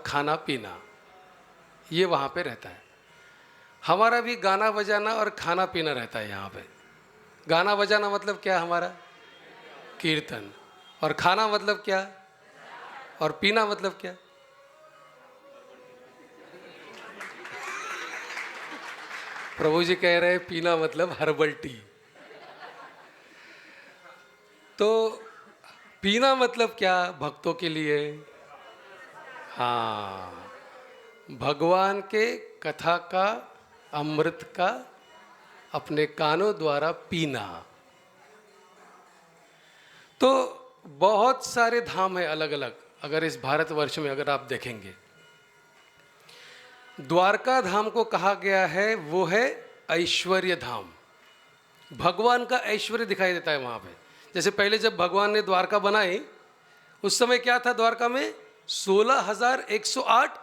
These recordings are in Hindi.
खाना पीना, ये वहाँ पे रहता है। हमारा भी गाना बजाना और खाना पीना रहता है यहाँ पे। गाना बजाना मतलब क्या हमारा? कीर्तन। और खाना मतलब क्या? और पीना मतलब क्या? प्रभु जी कह रहे हैं पीना मतलब हर्बल टी। तो पीना मतलब क्या भक्तों के लिए? हाँ, भगवान के कथा का, अमृत का अपने कानों द्वारा पीना। तो बहुत सारे धाम है अलग अलग। अगर इस भारतवर्ष में अगर आप देखेंगे, द्वारका धाम को कहा गया है वो है ऐश्वर्य धाम। भगवान का ऐश्वर्य दिखाई देता है वहाँ पे। जैसे पहले जब भगवान ने द्वारका बनाई, उस समय क्या था द्वारका में? 16,108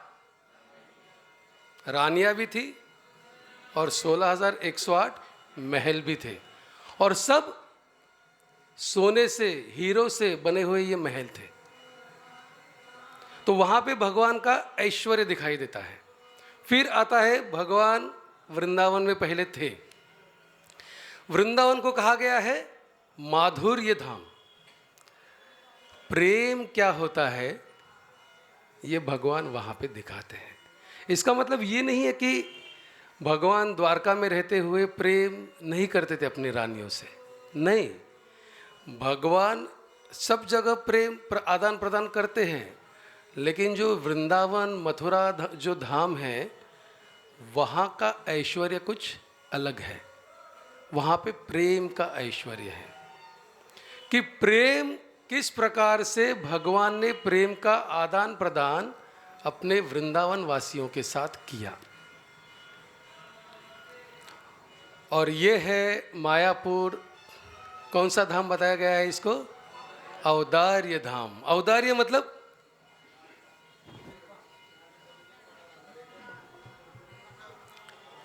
रानियां भी थी और 16,108 महल भी थे, और सब सोने से, हीरो से बने हुए ये महल थे। तो वहाँ पे भगवान का ऐश्वर्य दिखाई देता है। फिर आता है भगवान वृंदावन में पहले थे। वृंदावन को कहा गया है माधुर्य धाम। प्रेम क्या होता है ये भगवान वहाँ पे दिखाते हैं। इसका मतलब ये नहीं है कि भगवान द्वारका में रहते हुए प्रेम नहीं करते थे अपनी रानियों से, नहीं, भगवान सब जगह प्रेम आदान प्रदान करते हैं। लेकिन जो वृंदावन मथुरा जो धाम है, वहाँ का ऐश्वर्य कुछ अलग है। वहाँ पे प्रेम का ऐश्वर्य है कि प्रेम किस प्रकार से भगवान ने प्रेम का आदान प्रदान अपने वृंदावन वासियों के साथ किया। और ये है मायापुर। कौन सा धाम बताया गया है इसको? औदार्य धाम। औदार्य मतलब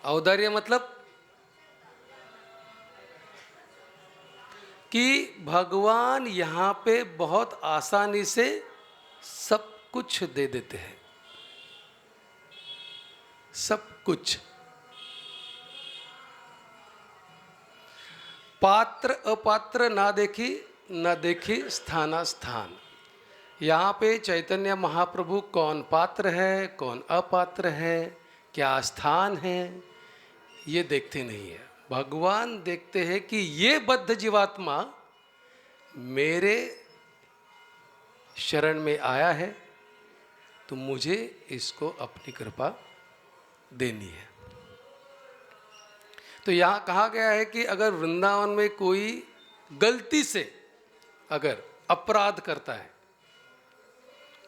औदार्य मतलब कि भगवान यहाँ पे बहुत आसानी से सब कुछ दे देते हैं, सब कुछ। पात्र अपात्र ना देखी, न देखी स्थाना स्थान। यहाँ पे चैतन्य महाप्रभु कौन पात्र है, कौन अपात्र है, क्या स्थान है, ये देखते नहीं है। भगवान देखते हैं कि ये बद्ध जीवात्मा मेरे शरण में आया है, तो मुझे इसको अपनी कृपा देनी है। तो यहाँ कहा गया है कि अगर वृंदावन में कोई गलती से अगर अपराध करता है,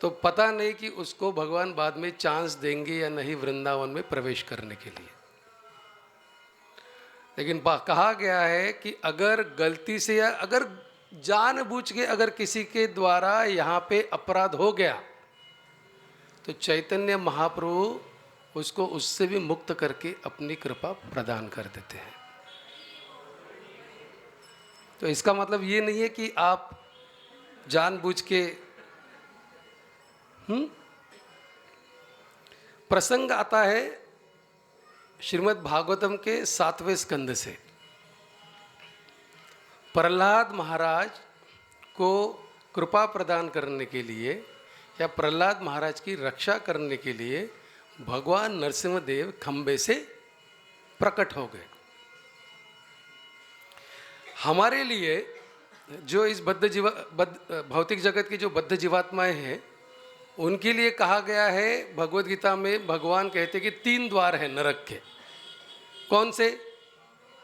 तो पता नहीं कि उसको भगवान बाद में चांस देंगे या नहीं वृंदावन में प्रवेश करने के लिए। लेकिन कहा गया है कि अगर गलती से या अगर जानबूझ के अगर किसी के द्वारा यहाँ पे अपराध हो गया, तो चैतन्य महाप्रभु उसको उससे भी मुक्त करके अपनी कृपा प्रदान कर देते हैं। तो इसका मतलब ये नहीं है कि आप जानबूझ के प्रसंग आता है श्रीमद् भागवतम के 7वें स्कंद से। प्रहलाद महाराज को कृपा प्रदान करने के लिए या प्रहलाद महाराज की रक्षा करने के लिए भगवान नरसिंहदेव खंबे से प्रकट हो गए। हमारे लिए जो इस भौतिक जगत की जो बद्ध जीवात्माएं हैं, उनके लिए कहा गया है भगवत गीता में, भगवान कहते कि 3 द्वार हैं नरक के। कौन से?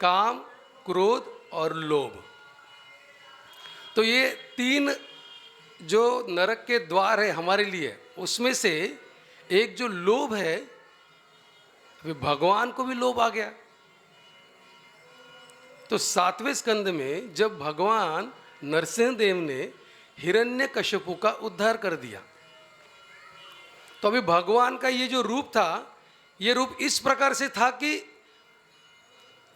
काम, क्रोध और लोभ। तो ये 3 जो नरक के द्वार है हमारे लिए, उसमें से एक जो लोभ है, भगवान को भी लोभ आ गया। तो 7वें स्कंद में जब भगवान नरसिंहदेव ने हिरण्यकश्यपु का उद्धार कर दिया, तो अभी भगवान का ये जो रूप था, ये रूप इस प्रकार से था कि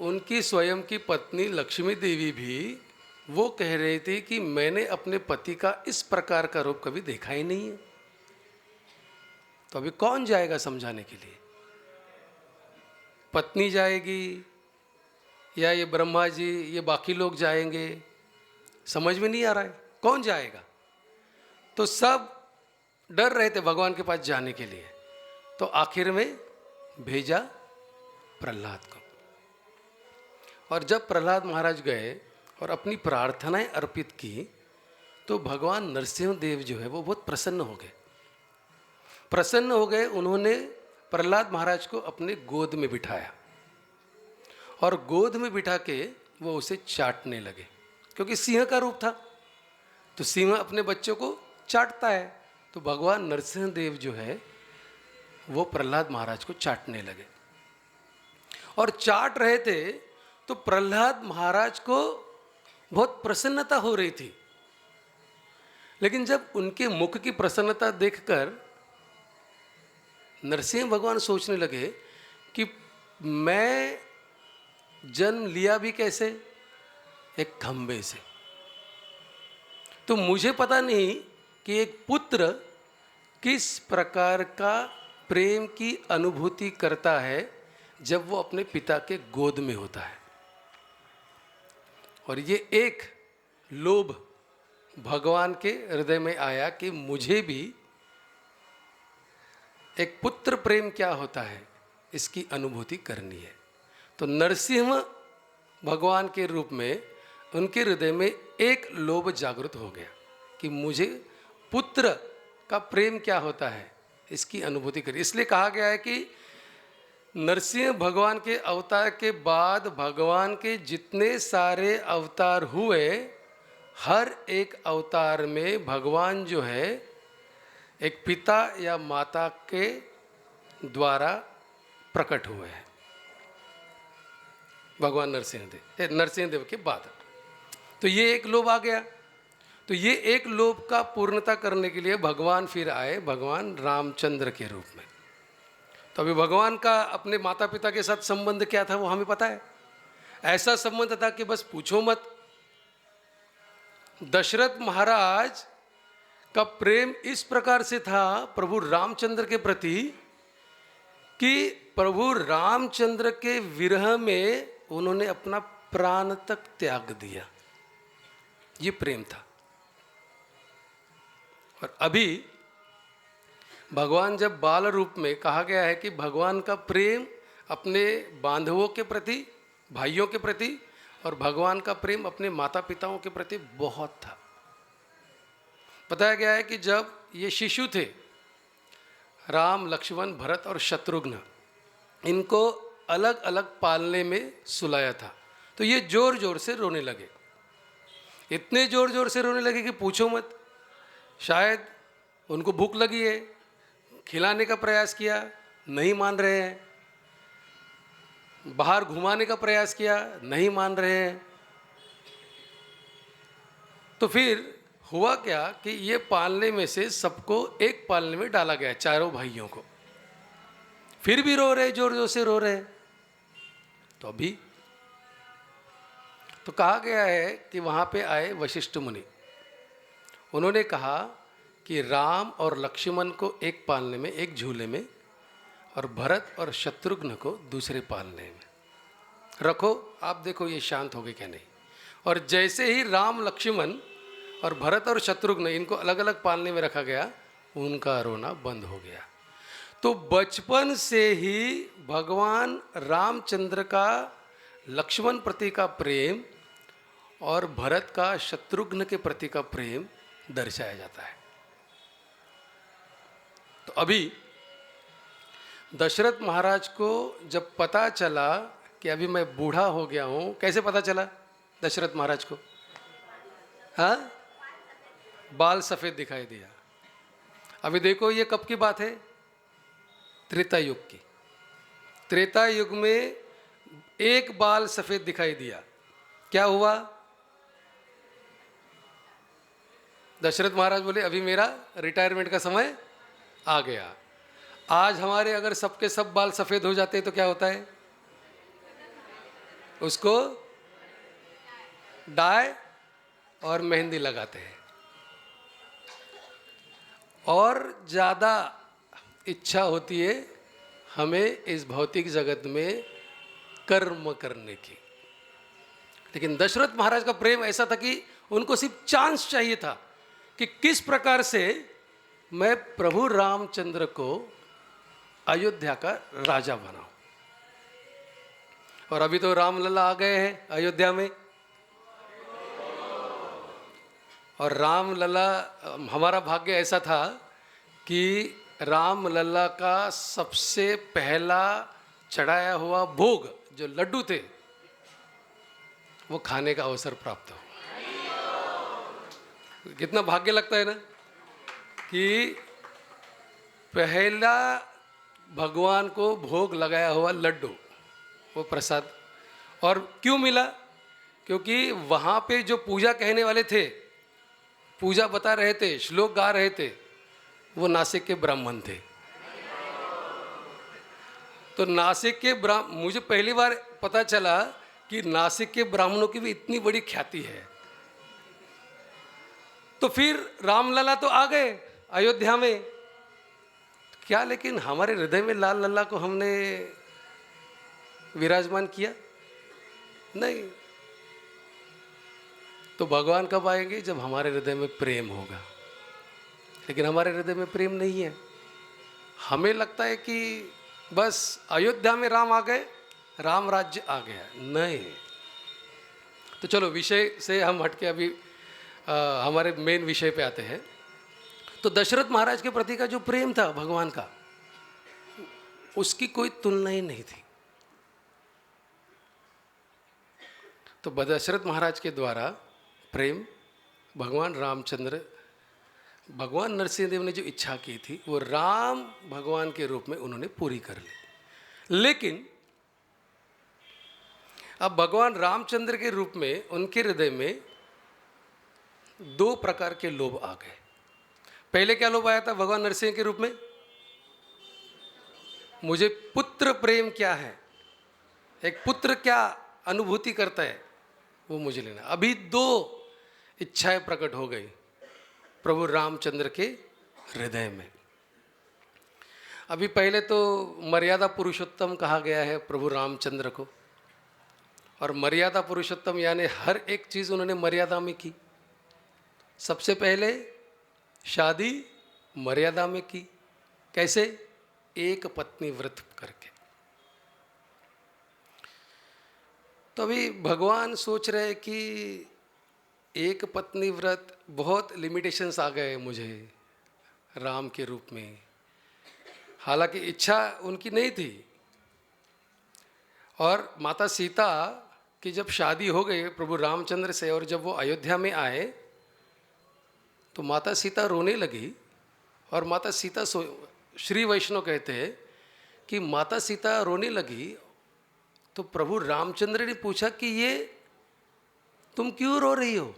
उनकी स्वयं की पत्नी लक्ष्मी देवी भी वो कह रही थी कि मैंने अपने पति का इस प्रकार का रूप कभी देखा ही नहीं है। तो अभी कौन जाएगा समझाने के लिए? पत्नी जाएगी या ये ब्रह्मा जी, ये बाकी लोग जाएंगे? समझ में नहीं आ रहा है कौन जाएगा। तो सब डर रहे थे भगवान के पास जाने के लिए। तो आखिर में भेजा प्रहलाद को। और जब प्रहलाद महाराज गए और अपनी प्रार्थनाएं अर्पित की, तो भगवान नरसिंह देव जो है वो बहुत प्रसन्न हो गए। प्रसन्न हो गए, उन्होंने प्रहलाद महाराज को अपने गोद में बिठाया और गोद में बिठा के वो उसे चाटने लगे, क्योंकि सिंह का रूप था तो सिंह अपने बच्चों को चाटता है। तो भगवान नरसिंह देव जो है वो प्रहलाद महाराज को चाटने लगे और चाट रहे थे। तो प्रहलाद महाराज को बहुत प्रसन्नता हो रही थी, लेकिन जब उनके मुख की प्रसन्नता देखकर नरसिंह भगवान सोचने लगे कि मैं जन्म लिया भी कैसे? एक खंबे से। तो मुझे पता नहीं कि एक पुत्र किस प्रकार का प्रेम की अनुभूति करता है जब वो अपने पिता के गोद में होता है। और ये एक लोभ भगवान के हृदय में आया कि मुझे भी एक पुत्र प्रेम क्या होता है इसकी अनुभूति करनी है। तो नरसिंह भगवान के रूप में उनके हृदय में एक लोभ जागृत हो गया कि मुझे पुत्र का प्रेम क्या होता है इसकी अनुभूति करिए। इसलिए कहा गया है कि नरसिंह भगवान के अवतार के बाद भगवान के जितने सारे अवतार हुए, हर एक अवतार में भगवान जो है एक पिता या माता के द्वारा प्रकट हुए हैं। भगवान नरसिंह देव के बाद तो ये एक लोभ आ गया। तो ये एक लोभ का पूर्णता करने के लिए भगवान फिर आए, भगवान रामचंद्र के रूप में। तो अभी भगवान का अपने माता पिता के साथ संबंध क्या था वो हमें पता है। ऐसा संबंध था कि बस पूछो मत। दशरथ महाराज का प्रेम इस प्रकार से था प्रभु रामचंद्र के प्रति कि प्रभु रामचंद्र के विरह में उन्होंने अपना प्राण तक त्याग दिया। ये प्रेम था। और अभी भगवान जब बाल रूप में, कहा गया है कि भगवान का प्रेम अपने बांधवों के प्रति, भाइयों के प्रति, और भगवान का प्रेम अपने माता पिताओं के प्रति बहुत था। बताया गया है कि जब ये शिशु थे, राम, लक्ष्मण, भरत और शत्रुघ्न, इनको अलग अलग पालने में सुलाया था। तो ये जोर जोर से रोने लगे, इतने जोर जोर से रोने लगे कि पूछो मत। शायद उनको भूख लगी है, खिलाने का प्रयास किया, नहीं मान रहे हैं। बाहर घुमाने का प्रयास किया, नहीं मान रहे हैं। तो फिर हुआ क्या कि ये पालने में से सबको एक पालने में डाला गया, चारों भाइयों को। फिर भी रो रहे, जोर जोर से रो रहे। तो अभी तो कहा गया है कि वहाँ पे आए वशिष्ठ मुनि। उन्होंने कहा कि राम और लक्ष्मण को एक पालने में, एक झूले में, और भरत और शत्रुघ्न को दूसरे पालने में रखो। आप देखो ये शांत हो गए क्या नहीं। और जैसे ही राम, लक्ष्मण और भरत और शत्रुघ्न इनको अलग अलग पालने में रखा गया, उनका रोना बंद हो गया। तो बचपन से ही भगवान रामचंद्र का लक्ष्मण प्रति का प्रेम और भरत का शत्रुघ्न के प्रति का प्रेम दर्शाया जाता है। तो अभी दशरथ महाराज को जब पता चला कि अभी मैं बूढ़ा हो गया हूँ, कैसे पता चला दशरथ महाराज को? हाँ, बाल सफ़ेद दिखाई दिया। अभी देखो ये कब की बात है? त्रेता युग की। त्रेता युग में एक बाल सफ़ेद दिखाई दिया। क्या हुआ? दशरथ महाराज बोले अभी मेरा रिटायरमेंट का समय आ गया। आज हमारे अगर सबके सब बाल सफ़ेद हो जाते तो क्या होता है? उसको डाई और मेहंदी लगाते हैं। और ज़्यादा इच्छा होती है हमें इस भौतिक जगत में कर्म करने की। लेकिन दशरथ महाराज का प्रेम ऐसा था कि उनको सिर्फ चांस चाहिए था कि किस प्रकार से मैं प्रभु रामचंद्र को अयोध्या का राजा बनाऊं। और अभी तो रामलला आ गए हैं अयोध्या में, और रामलला, हमारा भाग्य ऐसा था कि रामलला का सबसे पहला चढ़ाया हुआ भोग जो लड्डू थे वो खाने का अवसर प्राप्त हो। कितना भाग्य लगता है ना कि पहला भगवान को भोग लगाया हुआ लड्डू, वो प्रसाद। और क्यों मिला? क्योंकि वहाँ पे जो पूजा कहने वाले थे, पूजा बता रहे थे, श्लोक गा रहे थे, वो नासिक के ब्राह्मण थे। तो नासिक के मुझे पहली बार पता चला कि नासिक के ब्राह्मणों की भी इतनी बड़ी ख्याति है। तो फिर रामलला तो आ गए अयोध्या में क्या, लेकिन हमारे हृदय में लाल लल्ला को हमने विराजमान किया नहीं। तो भगवान कब आएंगे? जब हमारे हृदय में प्रेम होगा। लेकिन हमारे हृदय में प्रेम नहीं है। हमें लगता है कि बस अयोध्या में राम आ गए, राम राज्य आ गया। नहीं। तो चलो विषय से हम हटके अभी हमारे मेन विषय पे आते हैं। तो दशरथ महाराज के प्रति का जो प्रेम था भगवान का, उसकी कोई तुलना ही नहीं थी। तो दशरथ महाराज के द्वारा प्रेम भगवान रामचंद्र, भगवान नरसिंह देव ने जो इच्छा की थी वो राम भगवान के रूप में उन्होंने पूरी कर ली। लेकिन अब भगवान रामचंद्र के रूप में उनके हृदय में दो प्रकार के लोभ आ गए। पहले क्या लोभ आया था भगवान नरसिंह के रूप में? मुझे पुत्र प्रेम क्या है, एक पुत्र क्या अनुभूति करता है, वो मुझे लेना। अभी दो इच्छाएं प्रकट हो गई प्रभु रामचंद्र के हृदय में। अभी पहले तो मर्यादा पुरुषोत्तम कहा गया है प्रभु रामचंद्र को, और मर्यादा पुरुषोत्तम यानी हर एक चीज़ उन्होंने मर्यादा में की। सबसे पहले शादी मर्यादा में की। कैसे? एक पत्नी व्रत करके। तो अभी भगवान सोच रहे कि एक पत्नी व्रत, बहुत लिमिटेशंस आ गए मुझे राम के रूप में। हालांकि इच्छा उनकी नहीं थी। और माता सीता की जब शादी हो गई प्रभु रामचंद्र से, और जब वो अयोध्या में आए तो माता सीता रोने लगी। और माता सीता श्री वैष्णव कहते हैं कि माता सीता रोने लगी तो प्रभु रामचंद्र ने पूछा कि ये तुम क्यों रो रही हो?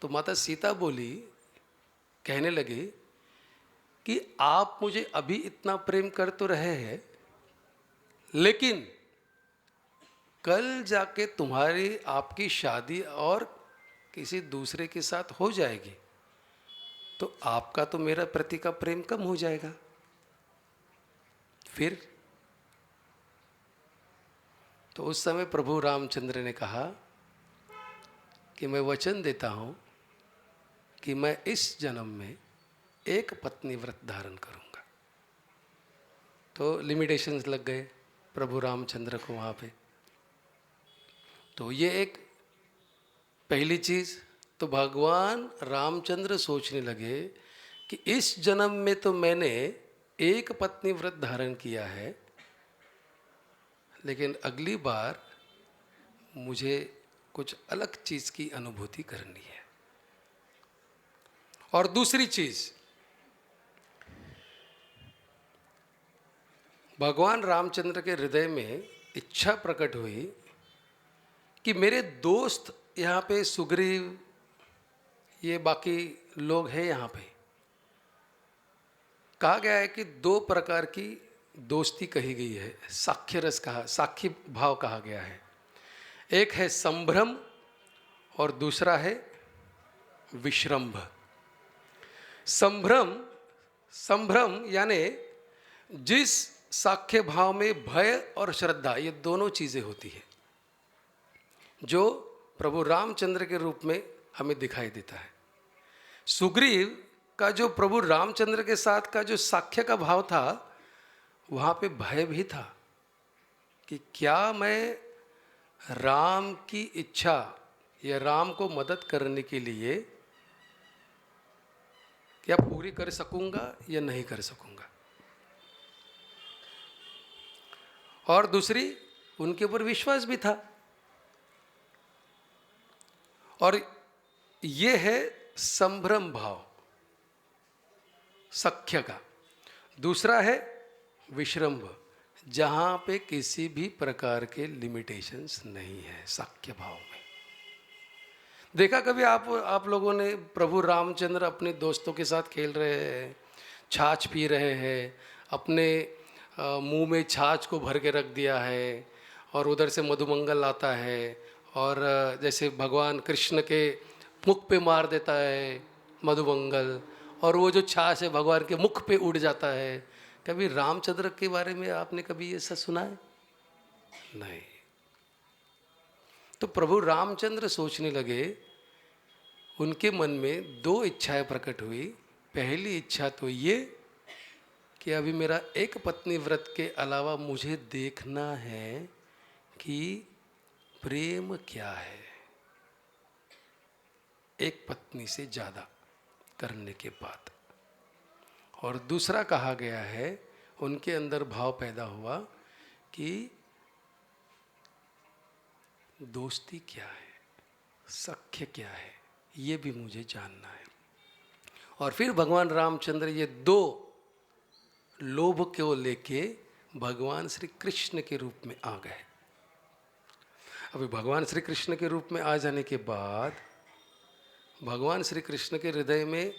तो माता सीता बोली, कहने लगे कि आप मुझे अभी इतना प्रेम कर तो रहे हैं, लेकिन कल जाके तुम्हारी आपकी शादी और किसी दूसरे के साथ हो जाएगी तो आपका तो मेरा प्रति का प्रेम कम हो जाएगा। फिर तो उस समय प्रभु रामचंद्र ने कहा कि मैं वचन देता हूँ कि मैं इस जन्म में एक पत्नी व्रत धारण करूँगा। तो लिमिटेशंस लग गए प्रभु रामचंद्र को वहाँ पे। तो ये एक पहली चीज़। तो भगवान रामचंद्र सोचने लगे कि इस जन्म में तो मैंने एक पत्नी व्रत धारण किया है, लेकिन अगली बार मुझे कुछ अलग चीज़ की अनुभूति करनी है। और दूसरी चीज़, भगवान रामचंद्र के हृदय में इच्छा प्रकट हुई कि मेरे दोस्त यहाँ पे सुग्रीव, ये बाकी लोग हैं यहाँ पे। कहा गया है कि दो प्रकार की दोस्ती कही गई है। साख्य रस कहा, साखी भाव कहा गया है। एक है संभ्रम और दूसरा है विश्रंभ। संभ्रम संभ्रम यानी जिस साख्य भाव में भय और श्रद्धा ये दोनों चीजें होती है, जो प्रभु रामचंद्र के रूप में हमें दिखाई देता है। सुग्रीव का जो प्रभु रामचंद्र के साथ का जो साख्य का भाव था, वहाँ पे भय भी था कि क्या मैं राम की इच्छा या राम को मदद करने के लिए क्या पूरी कर सकूंगा या नहीं कर सकूंगा। और दूसरी, उनके ऊपर विश्वास भी था। और ये है संभ्रम भाव सख्य का। दूसरा है विश्रम्भ, जहां पे किसी भी प्रकार के लिमिटेशंस नहीं है सख्य भाव में। देखा कभी आप लोगों ने प्रभु रामचंद्र अपने दोस्तों के साथ खेल रहे हैं, छाछ पी रहे हैं, अपने मुंह में छाछ को भर के रख दिया है और उधर से मधुमंगल आता है और जैसे भगवान कृष्ण के मुख पे मार देता है मधुमंगल और वो जो छाछ है भगवान के मुख पे उड़ जाता है। कभी रामचंद्र के बारे में आपने कभी ये सब सुना है? नहीं। तो प्रभु रामचंद्र सोचने लगे, उनके मन में दो इच्छाएं प्रकट हुई। पहली इच्छा तो ये कि अभी मेरा एक पत्नी व्रत के अलावा मुझे देखना है कि प्रेम क्या है एक पत्नी से ज़्यादा करने के बाद। और दूसरा कहा गया है, उनके अंदर भाव पैदा हुआ कि दोस्ती क्या है, सख्य क्या है, ये भी मुझे जानना है। और फिर भगवान रामचंद्र ये दो लोभ को लेके भगवान श्री कृष्ण के रूप में आ गए। अभी भगवान श्री कृष्ण के रूप में आ जाने के बाद भगवान श्री कृष्ण के हृदय में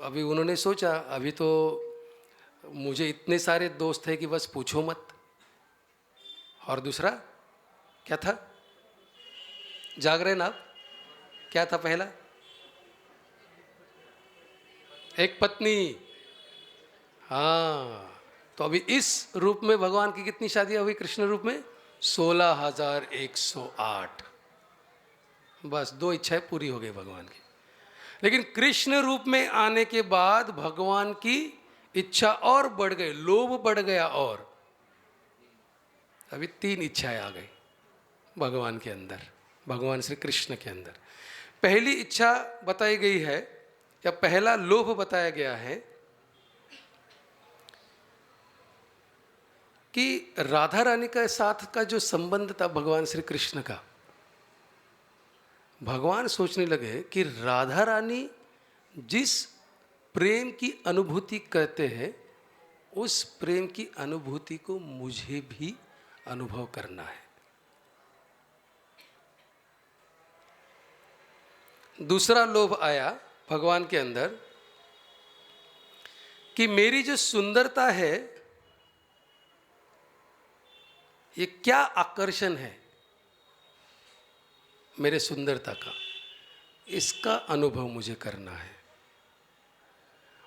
अभी उन्होंने सोचा, अभी तो मुझे इतने सारे दोस्त हैं कि बस पूछो मत। और दूसरा क्या था? जाग रहे ना आप? क्या था पहला? एक पत्नी। हाँ, तो अभी इस रूप में भगवान की कितनी शादियां हुई कृष्ण रूप में? 16,108। बस दो इच्छाएं पूरी हो गई भगवान की। लेकिन कृष्ण रूप में आने के बाद भगवान की इच्छा और बढ़ गई, लोभ बढ़ गया और अभी 3 इच्छाएं आ गई भगवान के अंदर, भगवान श्री कृष्ण के अंदर। पहली इच्छा बताई गई है या पहला लोभ बताया गया है कि राधा रानी के साथ का जो संबंध था भगवान श्री कृष्ण का, भगवान सोचने लगे कि राधा रानी जिस प्रेम की अनुभूति करते हैं उस प्रेम की अनुभूति को मुझे भी अनुभव करना है। दूसरा लोभ आया भगवान के अंदर कि मेरी जो सुंदरता है, ये क्या आकर्षण है मेरे सुंदरता का, इसका अनुभव मुझे करना है।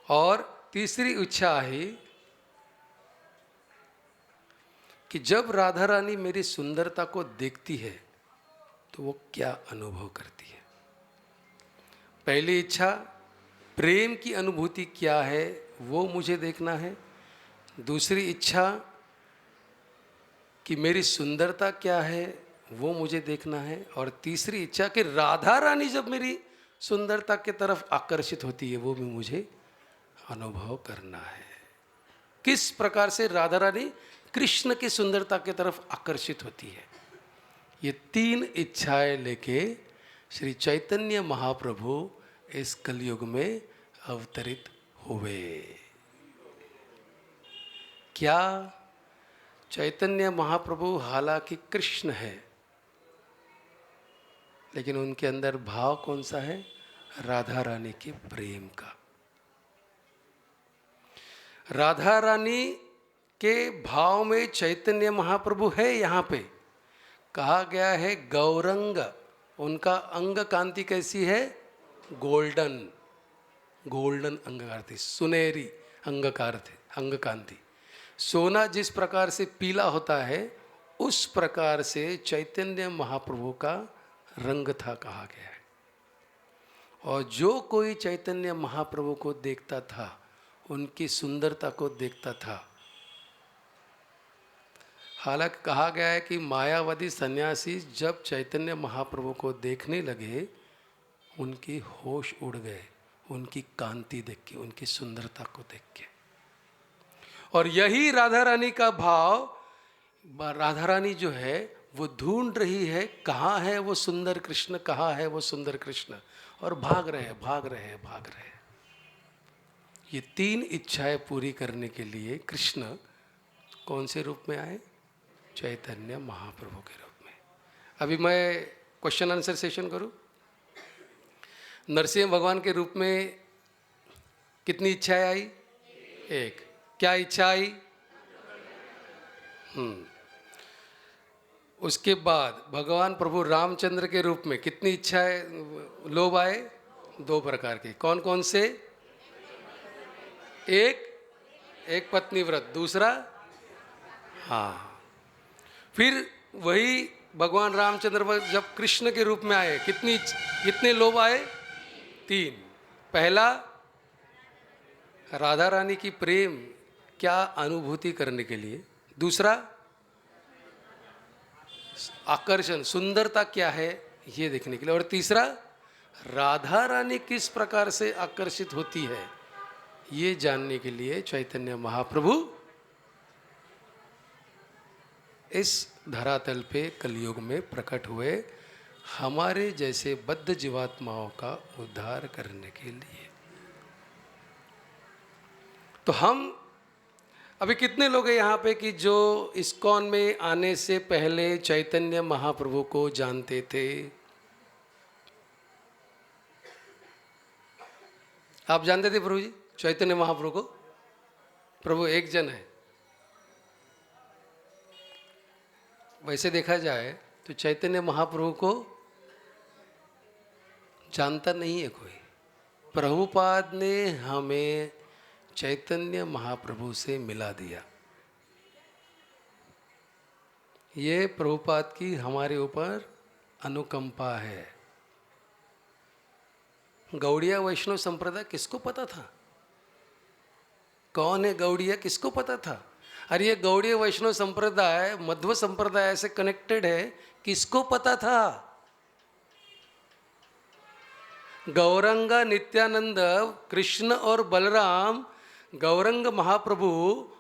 और तीसरी इच्छा आई कि जब राधा रानी मेरी सुंदरता को देखती है तो वो क्या अनुभव करती है। पहली इच्छा प्रेम की अनुभूति क्या है वो मुझे देखना है। दूसरी इच्छा कि मेरी सुंदरता क्या है वो मुझे देखना है। और तीसरी इच्छा कि राधा रानी जब मेरी सुंदरता की तरफ आकर्षित होती है वो भी मुझे अनुभव करना है। किस प्रकार से राधा रानी कृष्ण की सुंदरता की तरफ आकर्षित होती है। ये 3 इच्छाएं लेके श्री चैतन्य महाप्रभु इस कलयुग में अवतरित हुए। क्या चैतन्य महाप्रभु हालांकि कृष्ण है, लेकिन उनके अंदर भाव कौन सा है? राधा रानी के प्रेम का। राधा रानी के भाव में चैतन्य महाप्रभु है। यहाँ पे कहा गया है गौरंग, उनका अंग कांति कैसी है? गोल्डन, गोल्डन अंग कांति, सुनहरी अंगकार थे, अंग कांति। सोना जिस प्रकार से पीला होता है उस प्रकार से चैतन्य महाप्रभु का रंग था कहा गया है। और जो कोई चैतन्य महाप्रभु को देखता था, उनकी सुंदरता को देखता था। हालांकि कहा गया है कि मायावादी सन्यासी जब चैतन्य महाप्रभु को देखने लगे, उनकी होश उड़ गए, उनकी कांति देख के, उनकी सुंदरता को देख के। और यही राधा रानी का भाव, राधा रानी जो है वो ढूंढ रही है कहाँ है वो सुंदर कृष्ण, कहाँ है वो सुंदर कृष्ण, और भाग रहे हैं, भाग रहे हैं, भाग रहे हैं। ये तीन इच्छाएं पूरी करने के लिए कृष्ण कौन से रूप में आए? चैतन्य महाप्रभु के रूप में। अभी मैं क्वेश्चन आंसर सेशन करूं। नरसिंह भगवान के रूप में कितनी इच्छाएं आई? एक। क्या इच्छा आई? उसके बाद भगवान प्रभु रामचंद्र के रूप में कितनी इच्छाएं, लोभ आए? दो प्रकार के। कौन कौन से? एक पत्नी व्रत, दूसरा हाँ। फिर वही भगवान रामचंद्र जब कृष्ण के रूप में आए, कितने लोभ आए? तीन। पहला राधा रानी की प्रेम क्या अनुभूति करने के लिए, दूसरा आकर्षण, सुंदरता क्या है ये देखने के लिए, और तीसरा राधा रानी किस प्रकार से आकर्षित होती है ये जानने के लिए चैतन्य महाप्रभु इस धरातल पे कलयुग में प्रकट हुए, हमारे जैसे बद्ध जीवात्माओं का उद्धार करने के लिए। तो हम अभी कितने लोग हैं यहाँ पे कि जो इस्कॉन में आने से पहले चैतन्य महाप्रभु को जानते थे? आप जानते थे प्रभु जी चैतन्य महाप्रभु को? प्रभु एक जन है। वैसे देखा जाए तो चैतन्य महाप्रभु को जानता नहीं है कोई। प्रभुपाद ने हमें चैतन्य महाप्रभु से मिला दिया। ये प्रभुपाद की हमारे ऊपर अनुकंपा है। गौड़िया वैष्णव संप्रदाय किसको पता था? कौन है गौड़िया, किसको पता था? अरे ये गौड़ीय वैष्णव संप्रदाय मध्व संप्रदाय से कनेक्टेड है, किसको पता था? गौरंग नित्यानंद, कृष्ण और बलराम गौरंग महाप्रभु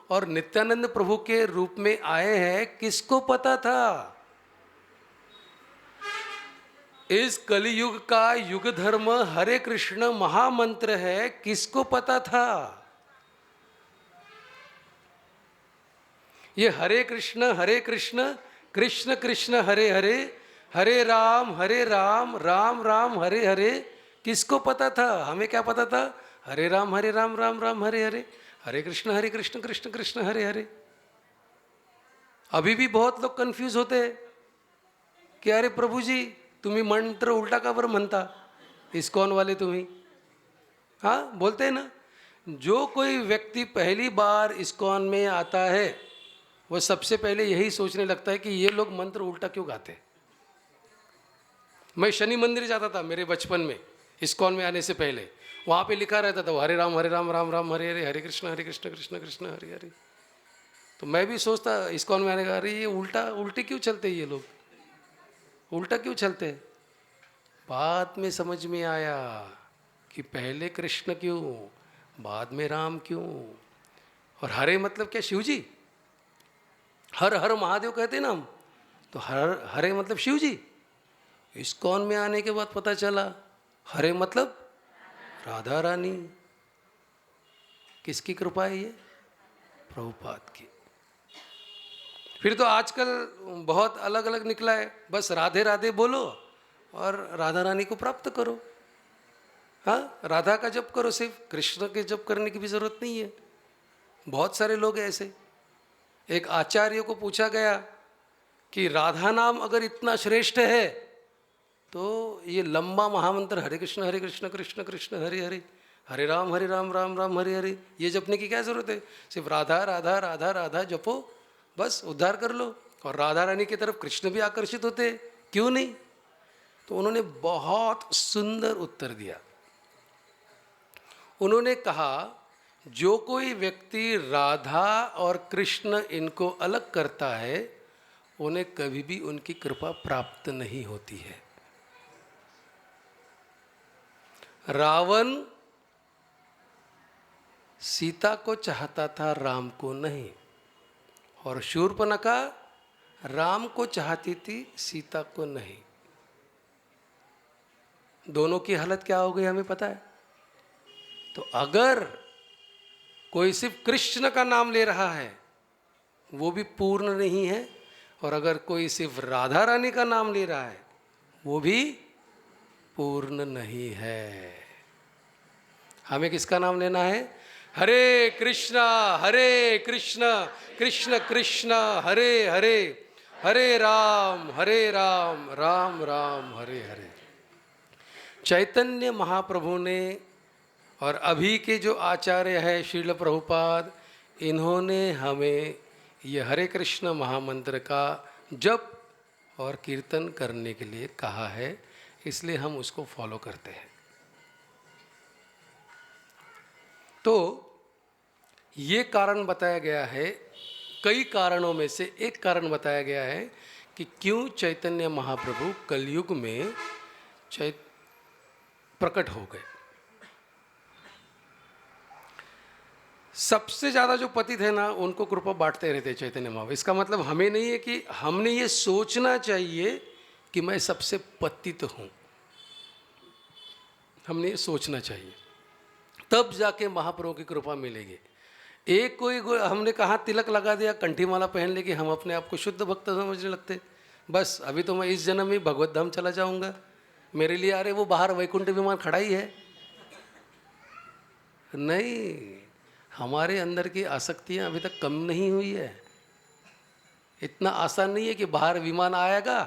और नित्यानंद प्रभु के रूप में आए हैं, किसको पता था? इस कलियुग का युग धर्म हरे कृष्ण महामंत्र है, किसको पता था? ये हरे कृष्ण कृष्ण कृष्ण हरे हरे, हरे राम राम राम हरे हरे, किसको पता था? हमें क्या पता था? हरे राम राम राम हरे हरे, हरे कृष्ण कृष्ण कृष्ण हरे हरे। अभी भी बहुत लोग कंफ्यूज होते हैं कि अरे प्रभु जी तुम्ही मंत्र उल्टा का बरं म्हणता, इस्कॉन वाले तुम्ही, हाँ बोलते हैं ना। जो कोई व्यक्ति पहली बार इस्कॉन में आता है वो सबसे पहले यही सोचने लगता है कि ये लोग मंत्र उल्टा क्यों गाते। मैं शनि मंदिर जाता था मेरे बचपन में, इस्कॉन में आने से पहले, वहाँ पे लिखा रहता था हरे राम राम राम हरे हरे, हरे कृष्ण कृष्ण कृष्ण हरे हरे। तो मैं भी सोचता इस्कॉन में आने का, अरे ये उल्टे क्यों चलते ये लोग, उल्टा क्यों चलते। बाद में समझ में आया कि पहले कृष्ण क्यों, बाद में राम क्यों। और हरे मतलब क्या? शिव जी। हर हर महादेव कहते ना हम, तो हरे मतलब शिव जी। इस्कॉन में आने के बाद पता चला हरे मतलब राधा रानी। किसकी कृपा है ये? प्रभुपाद की। फिर तो आजकल बहुत अलग अलग निकला है, बस राधे राधे बोलो और राधा रानी को प्राप्त करो। हाँ, राधा का जप करो, सिर्फ कृष्ण के जप करने की भी जरूरत नहीं है। बहुत सारे लोग हैं ऐसे। एक आचार्य को पूछा गया कि राधा नाम अगर इतना श्रेष्ठ है तो ये लंबा महामंत्र हरे कृष्ण कृष्ण कृष्ण हरे हरे, हरे राम राम राम हरे हरे ये जपने की क्या ज़रूरत है? सिर्फ राधा राधा राधा राधा जपो, बस उद्धार कर लो। और राधा रानी की तरफ कृष्ण भी आकर्षित होते, क्यों नहीं? तो उन्होंने बहुत सुंदर उत्तर दिया। उन्होंने कहा, जो कोई व्यक्ति राधा और कृष्ण इनको अलग करता है, उन्हें कभी भी उनकी कृपा प्राप्त नहीं होती है। रावण सीता को चाहता था, राम को नहीं, और शूर्पणखा राम को चाहती थी, सीता को नहीं। दोनों की हालत क्या हो गई हमें पता है। तो अगर कोई सिर्फ कृष्ण का नाम ले रहा है, वो भी पूर्ण नहीं है, और अगर कोई सिर्फ राधा रानी का नाम ले रहा है, वो भी पूर्ण नहीं है। हमें किसका नाम लेना है? हरे कृष्णा कृष्ण कृष्ण हरे हरे, हरे राम राम राम हरे हरे। चैतन्य महाप्रभु ने और अभी के जो आचार्य है श्रील प्रभुपाद, इन्होंने हमें ये हरे कृष्ण महामंत्र का जप और कीर्तन करने के लिए कहा है, इसलिए हम उसको फॉलो करते हैं। तो ये कारण बताया गया है, कई कारणों में से एक कारण बताया गया है कि क्यों चैतन्य महाप्रभु कलयुग में प्रकट हो गए। सबसे ज़्यादा जो पतित है ना, उनको कृपा बांटते रहते चैतन्य महाप्रभु। इसका मतलब हमें नहीं है कि हमने ये सोचना चाहिए कि मैं सबसे पतित हूँ, हमने ये सोचना चाहिए, तब जाके महाप्रभु की कृपा मिलेगी। एक कोई हमने कहा तिलक लगा दिया, कंठी माला पहन ले कि हम अपने आप को शुद्ध भक्त समझने लगते, बस अभी तो मैं इस जन्म में भगवत धाम चला जाऊंगा, मेरे लिए अरे वो बाहर वैकुंठ विमान खड़ा ही है। नहीं, हमारे अंदर की आसक्तियां अभी तक कम नहीं हुई है। इतना आसान नहीं है कि बाहर विमान आएगा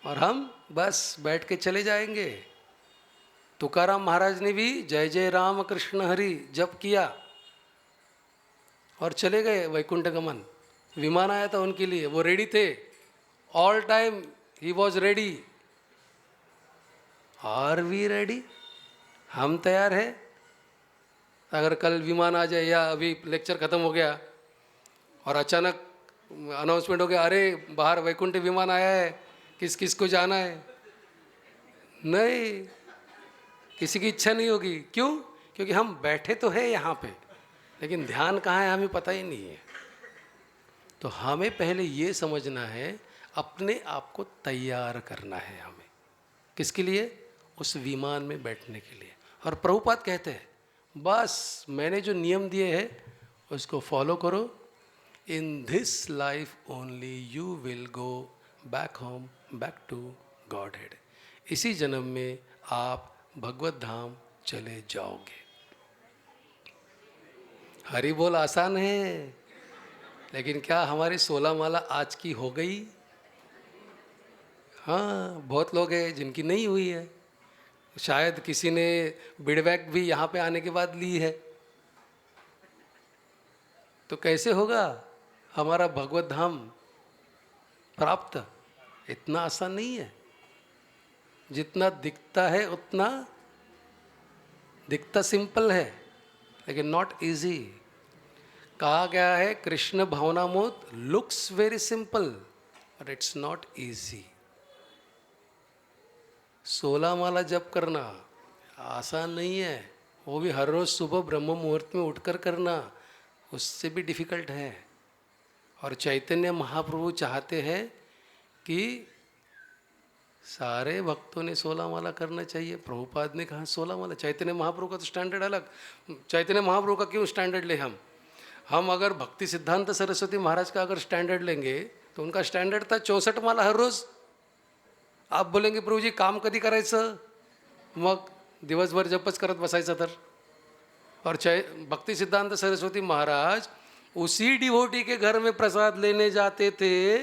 और हम बस बैठ के चले जाएंगे। तुकाराम महाराज ने भी जय जय राम कृष्ण हरि जप किया और चले गए वैकुंठ गमन। विमान आया था उनके लिए, वो रेडी थे, all time he was ready. Are we ready? हम तैयार है? अगर कल विमान आ जाए या अभी लेक्चर ख़त्म हो गया और अचानक अनाउंसमेंट हो गया, अरे बाहर वैकुंठ विमान आया है, किस किस को जाना है? नहीं, किसी की इच्छा नहीं होगी। क्यों? क्योंकि हम बैठे तो है यहाँ पे, लेकिन ध्यान कहाँ है हमें पता ही नहीं है। तो हमें पहले ये समझना है, अपने आप को तैयार करना है हमें। किसके लिए? उस विमान में बैठने के लिए। और प्रभुपाद कहते हैं, बस मैंने जो नियम दिए हैं उसको फॉलो करो। In this life only you will go back home, back to godhead. इसी जन्म में आप भगवत धाम चले जाओगे। हरि बोल आसान है, लेकिन क्या हमारी 16 माला आज की हो गई? हाँ, बहुत लोग हैं जिनकी नहीं हुई है। शायद किसी ने बिडवैक भी यहाँ पे आने के बाद ली है। तो कैसे होगा हमारा भगवत धाम प्राप्त? इतना आसान नहीं है। जितना दिखता है उतना दिखता सिंपल है, लेकिन नॉट इजी। कहा गया है कृष्ण भावनामोद looks very simple but it's not easy. 16 माला जप करना आसान नहीं है, वो भी हर रोज़ सुबह ब्रह्म मुहूर्त में उठकर करना, उससे भी डिफ़िकल्ट है। और चैतन्य महाप्रभु चाहते हैं कि सारे भक्तों ने 16 माला करना चाहिए। प्रभुपाद ने कहा 16 माला। चैतन्य महाप्रभु का तो स्टैंडर्ड अलग। चैतन्य महाप्रभु का क्यों स्टैंडर्ड ले हम अगर भक्ति सिद्धांत सरस्वती महाराज का अगर स्टैंडर्ड लेंगे तो उनका स्टैंडर्ड था 64 माला हर रोज़। आप बोलेंगे प्रभू जी काम कधी करायचं? मग दिवसभर जपच करत बसायचं तर? और भक्ति सिद्धांत सरस्वती महाराज उसी डिवोटी के घर में प्रसाद लेने जाते थे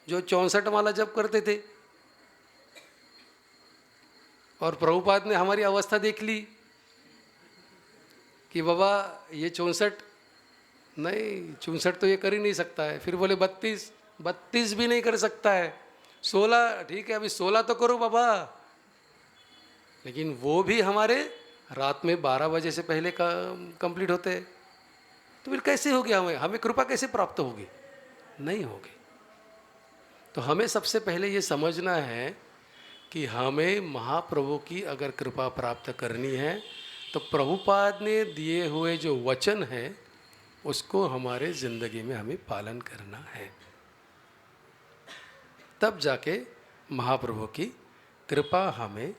जो 64 माला जप करते थे। और प्रभुपाद ने हमारी अवस्था देख ली। कि बाबा ये 64, नहीं 64 तो ये कर ही नहीं सकता है। फिर बोले 32, 32 भी नहीं कर सकता है। 16, ठीक है अभी 16 तो करो बाबा, लेकिन वो भी हमारे रात में 12 बजे से पहले का कंप्लीट होते हैं। तो फिर कैसे होगी, हमें कृपा कैसे प्राप्त होगी? नहीं होगी। तो हमें सबसे पहले ये समझना है कि हमें महाप्रभु की अगर कृपा प्राप्त करनी है तो प्रभुपाद ने दिए हुए जो वचन है उसको हमारे ज़िंदगी में हमें पालन करना है, तब जाके महाप्रभु की कृपा हमें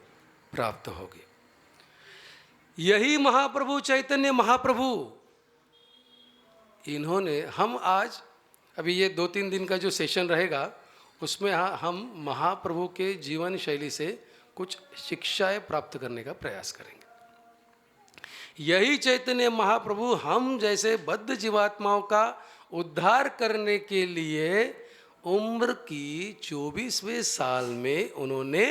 प्राप्त होगी। यही महाप्रभु चैतन्य महाप्रभु, इन्होंने हम आज अभी ये 2-3 दिन का जो सेशन रहेगा उसमें हम महाप्रभु के जीवन शैली से कुछ शिक्षाएं प्राप्त करने का प्रयास करेंगे। यही चैतन्य महाप्रभु हम जैसे बद्ध जीवात्माओं का उद्धार करने के लिए उम्र की 24वें साल में उन्होंने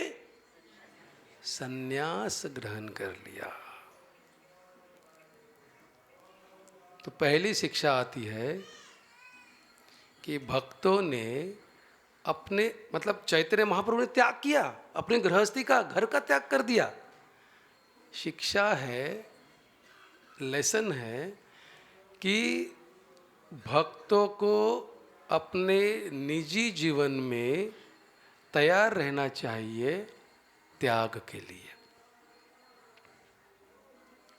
संन्यास ग्रहण कर लिया। तो पहली शिक्षा आती है कि भक्तों ने अपने मतलब चैतन्य महाप्रभु ने त्याग किया, अपने गृहस्थी का, घर का त्याग कर दिया। शिक्षा है, लेसन है कि भक्तों को अपने निजी जीवन में तैयार रहना चाहिए त्याग के लिए।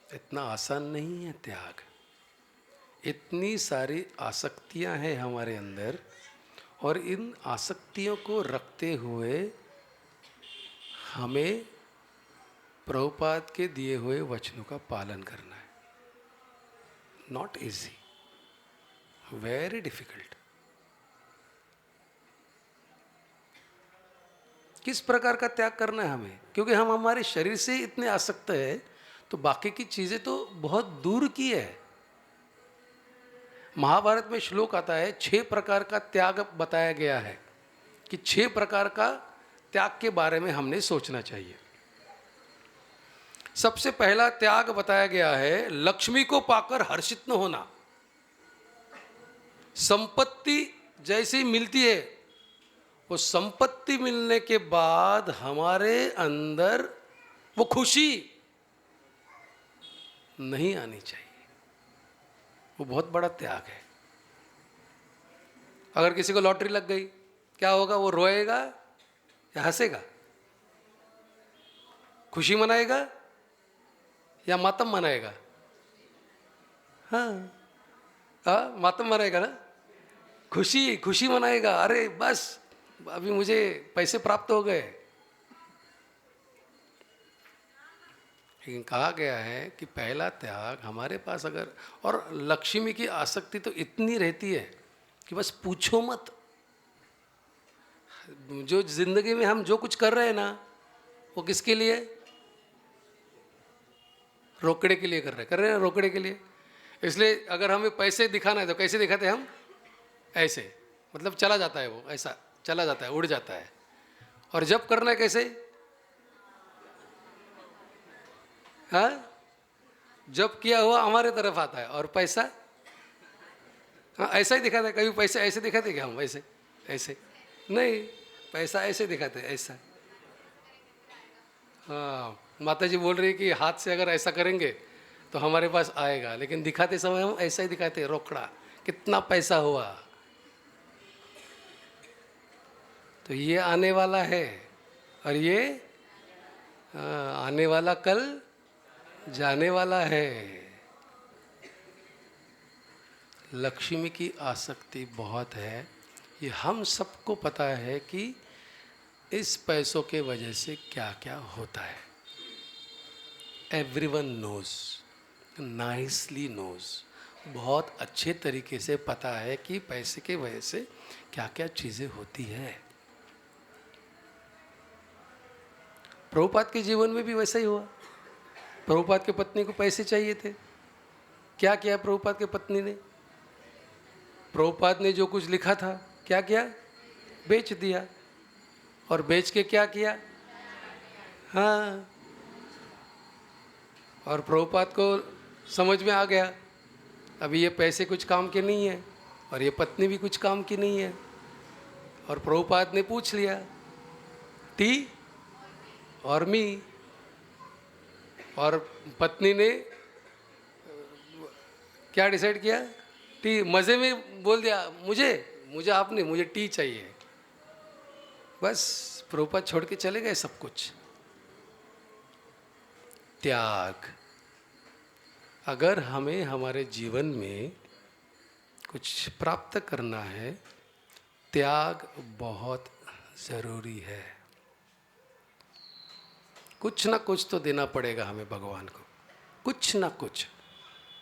इतना आसान नहीं है त्याग। इतनी सारी आसक्तियां हैं हमारे अंदर और इन आसक्तियों को रखते हुए हमें प्रभुपाद के दिए हुए वचनों का पालन करना है। Not easy, very difficult. किस प्रकार का त्याग करना है हमें? क्योंकि हम हमारे शरीर से इतने आसक्त हैं तो बाकी की चीज़ें तो बहुत दूर की है। महाभारत में श्लोक आता है 6 प्रकार का त्याग बताया गया है कि 6 प्रकार का त्याग के बारे में हमने सोचना चाहिए। सबसे पहला त्याग बताया गया है लक्ष्मी को पाकर हर्षित न होना। संपत्ति जैसी मिलती है, वो संपत्ति मिलने के बाद हमारे अंदर वो खुशी नहीं आनी चाहिए। वो बहुत बड़ा त्याग है। अगर किसी को लॉटरी लग गई क्या होगा? वो रोएगा या हंसेगा? खुशी मनाएगा या मातम मनाएगा? हाँ, मातम मनाएगा ना। खुशी मनाएगा, अरे बस अभी मुझे पैसे प्राप्त हो गए। लेकिन कहा गया है कि पहला त्याग हमारे पास अगर, और लक्ष्मी की आसक्ति तो इतनी रहती है कि बस पूछो मत। जो जिंदगी में हम जो कुछ कर रहे हैं ना, वो किसके लिए? रोकड़े के लिए कर रहे हैं ना, रोकड़े के लिए। इसलिए अगर हमें पैसे दिखाना है तो कैसे दिखाते हैं हम? ऐसे, मतलब चला जाता है वो, ऐसा चला जाता है, उड़ जाता है। और जब करना है कैसे? हाँ, जब किया हुआ हमारे तरफ आता है और पैसा, हाँ ऐसा ही दिखाता है। कभी पैसे ऐसे दिखाते क्या हम? ऐसे ऐसे नहीं, पैसा ऐसे दिखाते हैं, ऐसा। हाँ, माता जी बोल रही कि हाथ से अगर ऐसा करेंगे तो हमारे पास आएगा, लेकिन दिखाते समय हम ऐसा ही दिखाते हैं, रोकड़ा, कितना पैसा हुआ। तो ये आने वाला है और ये आने वाला कल जाने वाला है। लक्ष्मी की आसक्ति बहुत है, ये हम सबको पता है कि इस पैसों के वजह से क्या क्या होता है। एवरीवन नोज, नाइसली नोज, बहुत अच्छे तरीके से पता है कि पैसे के वजह से क्या क्या चीज़ें होती है। प्रभुपाद के जीवन में भी वैसा ही हुआ। प्रभुपाद की पत्नी को पैसे चाहिए थे। क्या किया प्रभुपाद की पत्नी ने? प्रभुपाद ने जो कुछ लिखा था क्या किया? बेच दिया। और बेच के क्या किया? हाँ, और प्रभुपाद को समझ में आ गया अभी ये पैसे कुछ काम के नहीं है और ये पत्नी भी कुछ काम की नहीं है। और प्रभुपाद ने पूछ लिया टी और मी, और पत्नी ने क्या डिसाइड किया? टी। मज़े में बोल दिया मुझे मुझे आप नहीं, मुझे टी चाहिए। बस प्रभुपाद छोड़ के चले गए सब कुछ। त्याग। अगर हमें हमारे जीवन में कुछ प्राप्त करना है, त्याग बहुत ज़रूरी है। कुछ ना कुछ तो देना पड़ेगा हमें भगवान को, कुछ ना कुछ।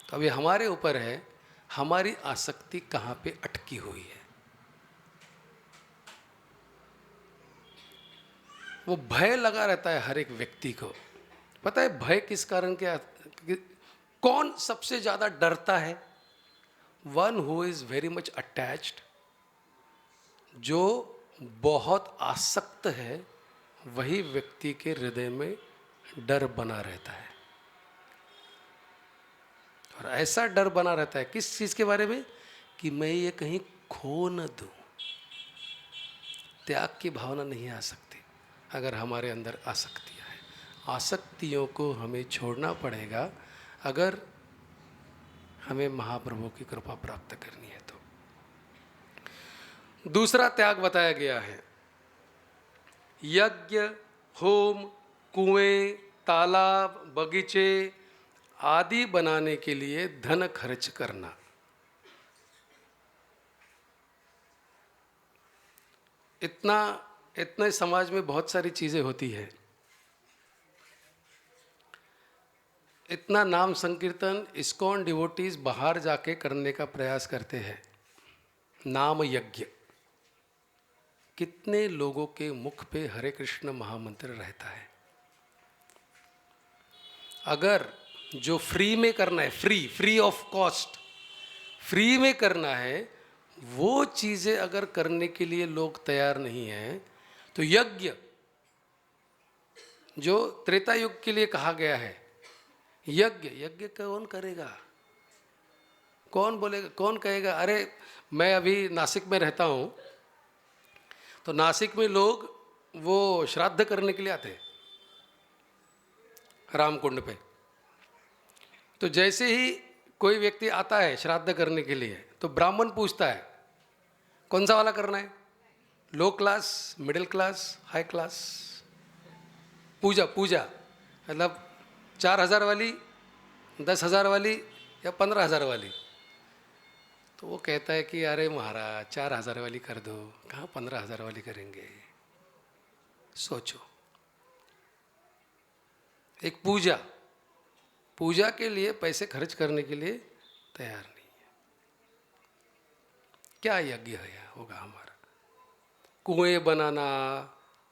तो अभी हमारे ऊपर है हमारी आसक्ति कहाँ पे अटकी हुई है। वो भय लगा रहता है हर एक व्यक्ति को। पता है भय किस कारण के कौन सबसे ज़्यादा डरता है? One who is very much attached, जो बहुत आसक्त है, वही व्यक्ति के हृदय में डर बना रहता है। और ऐसा डर बना रहता है किस चीज़ के बारे में? कि मैं ये कहीं खो न दूं। त्याग की भावना नहीं आ सकती अगर हमारे अंदर आसक्तियाँ हैं। आसक्तियों को हमें छोड़ना पड़ेगा अगर हमें महाप्रभु की कृपा प्राप्त करनी है तो। दूसरा त्याग बताया गया है, यज्ञ, होम, कुएं, तालाब, बगीचे आदि बनाने के लिए धन खर्च करना। इतना समाज में बहुत सारी चीज़ें होती है, इतना नाम संकीर्तन इस्कॉन डिवोटीज बाहर जाके करने का प्रयास करते हैं। नाम यज्ञ, कितने लोगों के मुख पे हरे कृष्ण महामंत्र रहता है। अगर जो फ्री में करना है, फ्री ऑफ कॉस्ट, फ्री में करना है, वो चीज़ें अगर करने के लिए लोग तैयार नहीं हैं, तो यज्ञ जो त्रेता युग के लिए कहा गया है, यज्ञ कौन करेगा? कौन बोलेगा? कौन कहेगा? अरे मैं अभी नासिक में रहता हूँ, तो नासिक में लोग वो श्राद्ध करने के लिए आते हैं रामकुंड पे। तो जैसे ही कोई व्यक्ति आता है श्राद्ध करने के लिए, तो ब्राह्मण पूछता है कौन सा वाला करना है, low class, middle class, high class? पूजा मतलब 4,000 वाली, 10,000 वाली या 15,000 वाली? तो वो कहता है कि अरे महाराज 4,000 वाली कर दो, कहाँ 15,000 वाली करेंगे? सोचो, एक पूजा के लिए पैसे खर्च करने के लिए तैयार नहीं है। क्या यज्ञ है होगा हमारा? कुएं बनाना,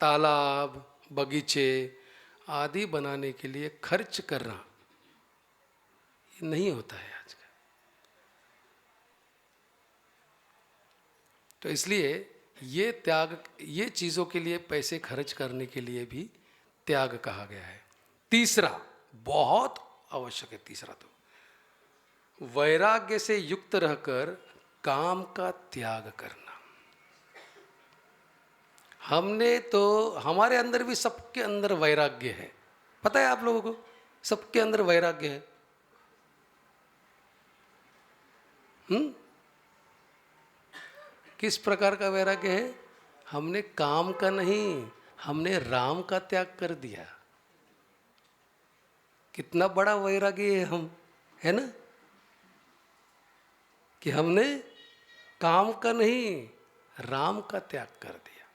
तालाब, बगीचे आदि बनाने के लिए खर्च करना, ये नहीं होता है आज का। तो इसलिए ये त्याग, ये चीज़ों के लिए पैसे खर्च करने के लिए भी त्याग कहा गया है। तीसरा बहुत आवश्यक है, तीसरा तो वैराग्य से युक्त रहकर काम का त्याग करना। हमने तो, हमारे अंदर भी, सबके अंदर वैराग्य है, पता है आप लोगों को? सबके अंदर वैराग्य है। किस प्रकार का वैराग्य है? हमने काम का नहीं, हमने राम का त्याग कर दिया। कितना बड़ा वैराग्य है हम, है ना? कि हमने काम का नहीं, राम का त्याग कर दिया।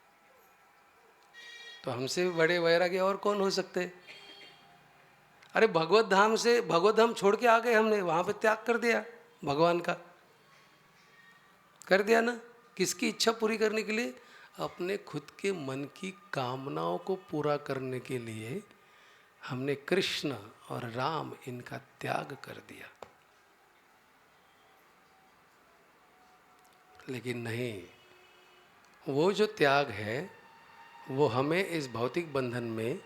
तो हमसे बड़े वैराग्य और कौन हो सकते? अरे भगवत धाम छोड़ के आ गए हमने, वहां पे त्याग कर दिया, भगवान का कर दिया ना। किसकी इच्छा पूरी करने के लिए? अपने खुद के मन की कामनाओं को पूरा करने के लिए हमने कृष्ण और राम इनका त्याग कर दिया। लेकिन नहीं, वो जो त्याग है वो हमें इस भौतिक बंधन में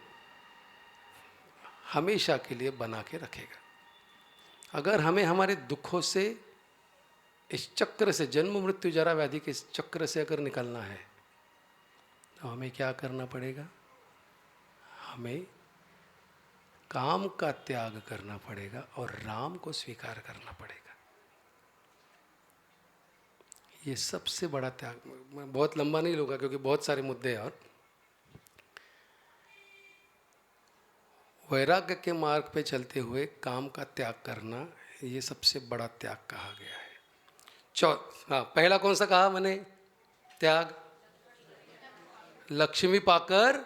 हमेशा के लिए बना के रखेगा। अगर हमें हमारे दुखों से, इस चक्र से, जन्म मृत्यु जरा व्याधि के इस चक्र से अगर निकलना है तो हमें क्या करना पड़ेगा? हमें काम का त्याग करना पड़ेगा और राम को स्वीकार करना पड़ेगा। ये सबसे बड़ा त्याग। मैं बहुत लंबा नहीं लूँगा क्योंकि बहुत सारे मुद्दे हैं। और वैराग्य के मार्ग पे चलते हुए काम का त्याग करना, ये सबसे बड़ा त्याग कहा गया है। हाँ, पहला कौन सा कहा मैंने? त्याग। लक्ष्मी पाकर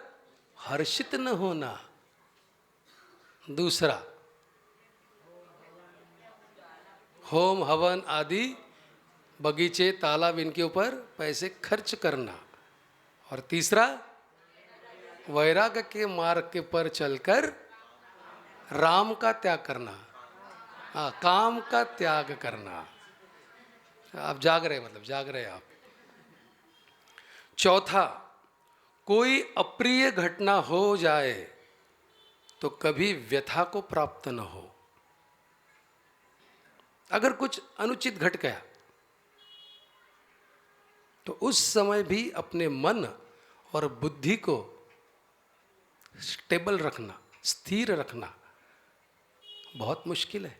हर्षित न होना। दूसरा, होम हवन आदि बगीचे तालाब इनके ऊपर पैसे खर्च करना। और तीसरा, वैराग्य के मार्ग के पर चलकर राम का त्याग करना। हाँ, काम का त्याग करना। आप जाग रहे, मतलब जाग रहे आप। चौथा, कोई अप्रिय घटना हो जाए तो कभी व्यथा को प्राप्त न हो। अगर कुछ अनुचित घट गया तो उस समय भी अपने मन और बुद्धि को स्टेबल रखना, स्थिर रखना बहुत मुश्किल है।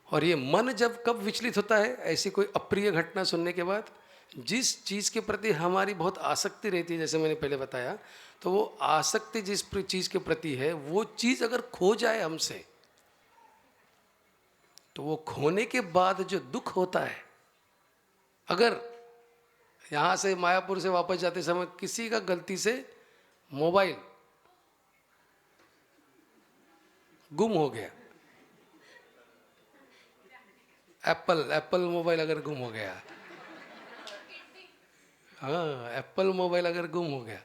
और ये मन जब कब विचलित होता है? ऐसी कोई अप्रिय घटना सुनने के बाद, जिस चीज़ के प्रति हमारी बहुत आसक्ति रहती है, जैसे मैंने पहले बताया, तो वो आसक्ति जिस चीज़ के प्रति है, वो चीज़ अगर खो जाए हमसे, तो वो खोने के बाद जो दुख होता है, अगर यहाँ से मायापुर से वापस जाते समय किसी का गलती से मोबाइल गुम हो गया, एप्पल मोबाइल अगर गुम हो गया, हाँ, एप्पल मोबाइल अगर गुम हो गया,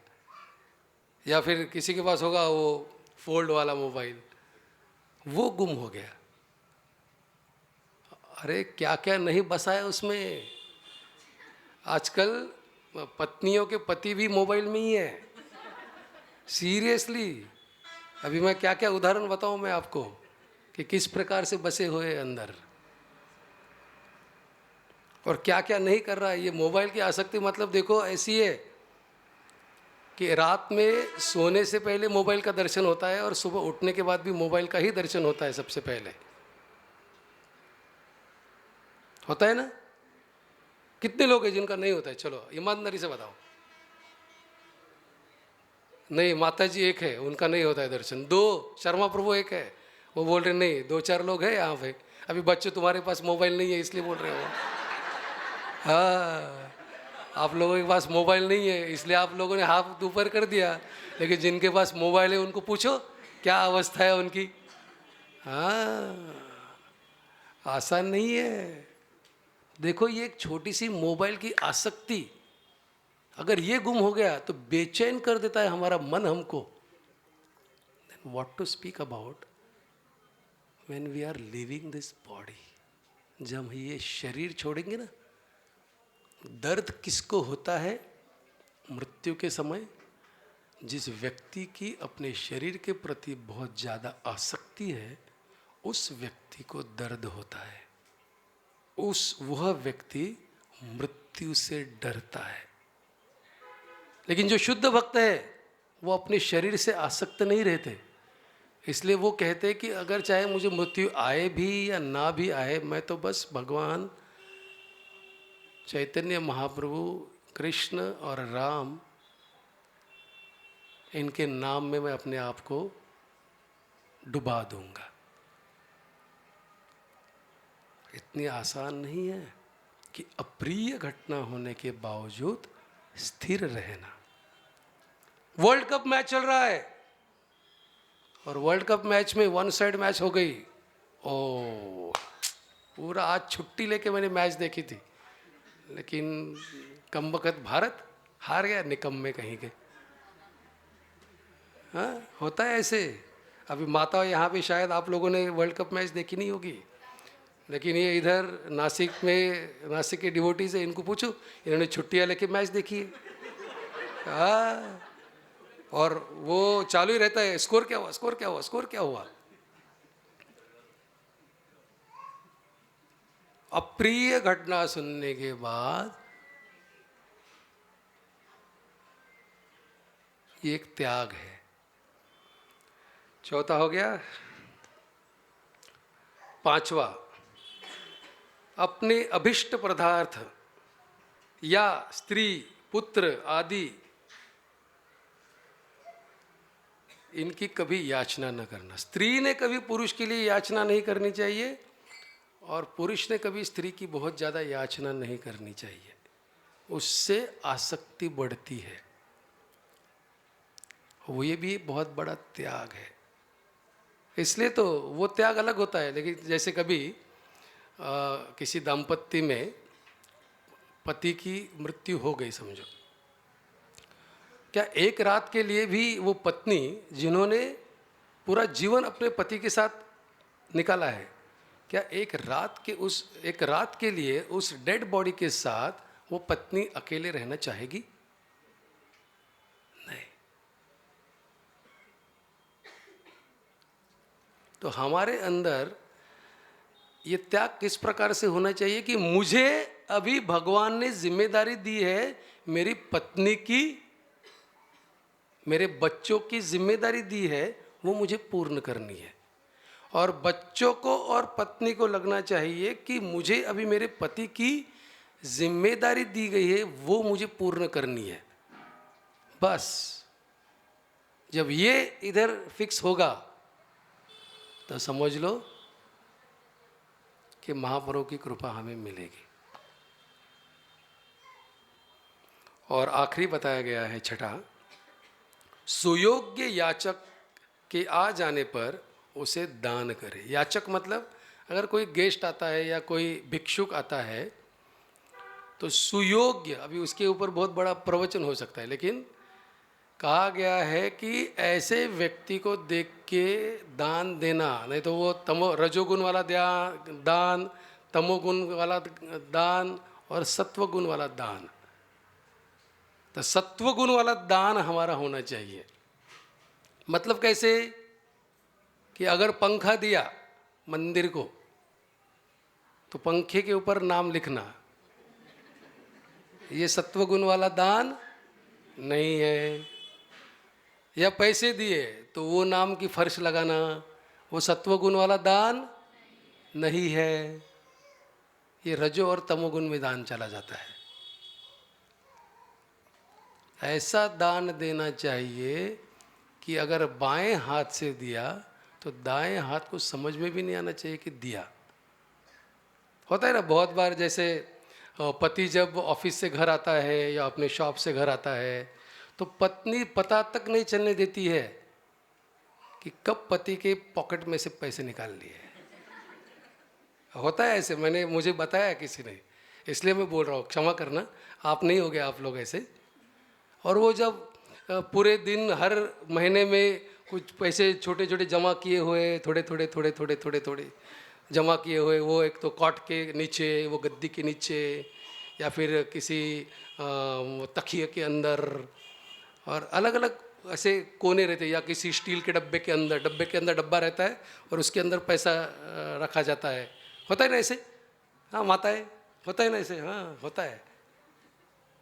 या फिर किसी के पास होगा वो फोल्ड वाला मोबाइल, वो गुम हो गया, अरे क्या क्या नहीं बसा है उसमें। आजकल पत्नियों के पति भी मोबाइल में ही है, सीरियसली। अभी मैं क्या क्या उदाहरण बताऊं मैं आपको कि किस प्रकार से बसे हुए अंदर, और क्या क्या नहीं कर रहा है। ये मोबाइल की आसक्ति मतलब देखो ऐसी है कि रात में सोने से पहले मोबाइल का दर्शन होता है और सुबह उठने के बाद भी मोबाइल का ही दर्शन होता है। सबसे पहले होता है ना? कितने लोग हैं जिनका नहीं होता है? चलो ईमानदारी से बताओ। नहीं, माता जी एक है, उनका नहीं होता है दर्शन। दो, शर्मा प्रभु एक है, वो बोल रहे नहीं, दो चार लोग हैं यहाँ पे। अभी बच्चे तुम्हारे पास मोबाइल नहीं है इसलिए बोल रहे हो। हाँ, आप लोगों के पास मोबाइल नहीं है इसलिए आप लोगों ने हाथ ऊपर कर दिया, लेकिन जिनके पास मोबाइल है उनको पूछो क्या अवस्था है उनकी। हाँ, आसान नहीं है। देखो, ये एक छोटी सी मोबाइल की आसक्ति अगर ये गुम हो गया तो बेचैन कर देता है हमारा मन हमको। Then what to speak about when we are living this body. जब हम ये शरीर छोड़ेंगे ना, दर्द किसको होता है मृत्यु के समय? जिस व्यक्ति की अपने शरीर के प्रति बहुत ज़्यादा आसक्ति है, उस व्यक्ति को दर्द होता है। वह व्यक्ति मृत्यु से डरता है। लेकिन जो शुद्ध भक्त है वो अपने शरीर से आसक्त नहीं रहते, इसलिए वो कहते हैं कि अगर चाहे मुझे मृत्यु आए भी या ना भी आए, मैं तो बस भगवान चैतन्य महाप्रभु, कृष्ण और राम, इनके नाम में मैं अपने आप को डुबा दूंगा। इतनी आसान नहीं है कि अप्रिय घटना होने के बावजूद स्थिर रहना। वर्ल्ड कप मैच चल रहा है और वर्ल्ड कप मैच में वन साइड मैच हो गई। ओ, पूरा आज छुट्टी लेके मैंने मैच देखी थी, लेकिन कमबख्त भारत हार गया, निकम्मे कहीं के। हाँ, होता है ऐसे। अभी माता यहाँ पे शायद आप लोगों ने वर्ल्ड कप मैच देखी नहीं होगी, लेकिन ये इधर नासिक के डिवोटीज है, इनको पूछो, इन्होंने छुट्टियाँ लेके मैच देखी है। हाँ, और वो चालू ही रहता है, स्कोर क्या हुआ, स्कोर क्या हुआ, स्कोर क्या हुआ। अप्रिय घटना सुनने के बाद ये एक त्याग है। चौथा हो गया। पांचवा, अपने अभिष्ट पदार्थ या स्त्री पुत्र आदि इनकी कभी याचना न करना। स्त्री ने कभी पुरुष के लिए याचना नहीं करनी चाहिए और पुरुष ने कभी स्त्री की बहुत ज़्यादा याचना नहीं करनी चाहिए, उससे आसक्ति बढ़ती है। वो ये भी बहुत बड़ा त्याग है। इसलिए तो वो त्याग अलग होता है। लेकिन जैसे कभी किसी दाम्पत्य में पति की मृत्यु हो गई समझो, क्या एक रात के लिए भी वो पत्नी जिन्होंने पूरा जीवन अपने पति के साथ निकाला है, क्या एक रात के लिए उस डेड बॉडी के साथ वो पत्नी अकेले रहना चाहेगी? नहीं। तो हमारे अंदर ये त्याग किस प्रकार से होना चाहिए कि मुझे अभी भगवान ने जिम्मेदारी दी है, मेरी पत्नी की, मेरे बच्चों की जिम्मेदारी दी है, वो मुझे पूर्ण करनी है। और बच्चों को और पत्नी को लगना चाहिए कि मुझे अभी मेरे पति की जिम्मेदारी दी गई है, वो मुझे पूर्ण करनी है। बस जब ये इधर फिक्स होगा तो समझ लो कि महाप्रभु की कृपा हमें मिलेगी। और आखिरी बताया गया है छठा, सुयोग्य याचक के आ जाने पर उसे दान करे। याचक मतलब अगर कोई गेस्ट आता है या कोई भिक्षुक आता है तो सुयोग्य, अभी उसके ऊपर बहुत बड़ा प्रवचन हो सकता है, लेकिन कहा गया है कि ऐसे व्यक्ति को देख के दान देना, नहीं तो वो रजोगुण वाला दान, तमोगुण वाला दान और सत्वगुण वाला दान। तो सत्वगुण वाला दान हमारा होना चाहिए। मतलब कैसे कि अगर पंखा दिया मंदिर को तो पंखे के ऊपर नाम लिखना, ये सत्वगुण वाला दान नहीं है। या पैसे दिए तो वो नाम की फर्श लगाना, वो सत्वगुण वाला दान नहीं है। ये रजो और तमोगुण में दान चला जाता है। ऐसा दान देना चाहिए कि अगर बाएं हाथ से दिया तो दाएं हाथ को समझ में भी नहीं आना चाहिए कि दिया। होता है ना बहुत बार, जैसे पति जब ऑफिस से घर आता है या अपने शॉप से घर आता है तो पत्नी पता तक नहीं चलने देती है कि कब पति के पॉकेट में से पैसे निकाल लिए। होता है ऐसे, मुझे बताया किसी ने, इसलिए मैं बोल रहा हूँ, क्षमा करना, आप नहीं हो गए आप लोग ऐसे। और वो जब पूरे दिन हर महीने में कुछ पैसे छोटे छोटे जमा किए हुए, थोड़े जमा किए हुए, वो एक तो कॉट के नीचे, वो गद्दी के नीचे, या फिर किसी तकिए के अंदर, और अलग अलग ऐसे कोने रहते, या किसी स्टील के डब्बे के अंदर डब्बा रहता है और उसके अंदर पैसा रखा जाता है। होता है ना ऐसे? हाँ माताएं, होता है ना ऐसे? हाँ होता है।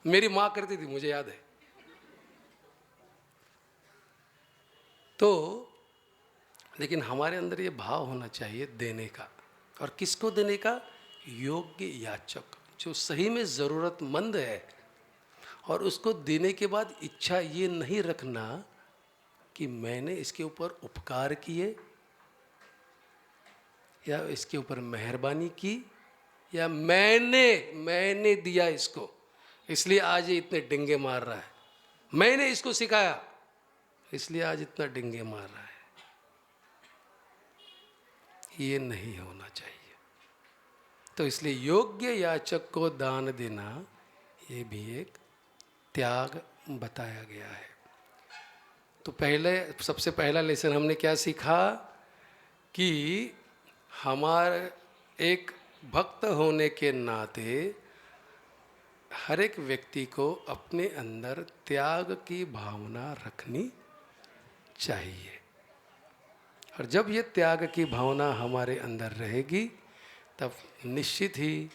मेरी माँ करती थी, मुझे याद है। तो लेकिन हमारे अंदर ये भाव होना चाहिए देने का। और किसको देने का? योग्य याचक, जो सही में ज़रूरतमंद है। और उसको देने के बाद इच्छा ये नहीं रखना कि मैंने इसके ऊपर उपकार किए या इसके ऊपर मेहरबानी की या मैंने दिया इसको इसलिए आज ये इतने डिंगे मार रहा है, मैंने इसको सिखाया इसलिए आज इतना डिंगे मार रहा है। ये नहीं होना चाहिए। तो इसलिए योग्य याचक को दान देना ये भी एक त्याग बताया गया है। तो सबसे पहला लेसन हमने क्या सीखा कि हमारे एक भक्त होने के नाते हर एक व्यक्ति को अपने अंदर त्याग की भावना रखनी चाहिए। और जब ये त्याग की भावना हमारे अंदर रहेगी तब निश्चित ही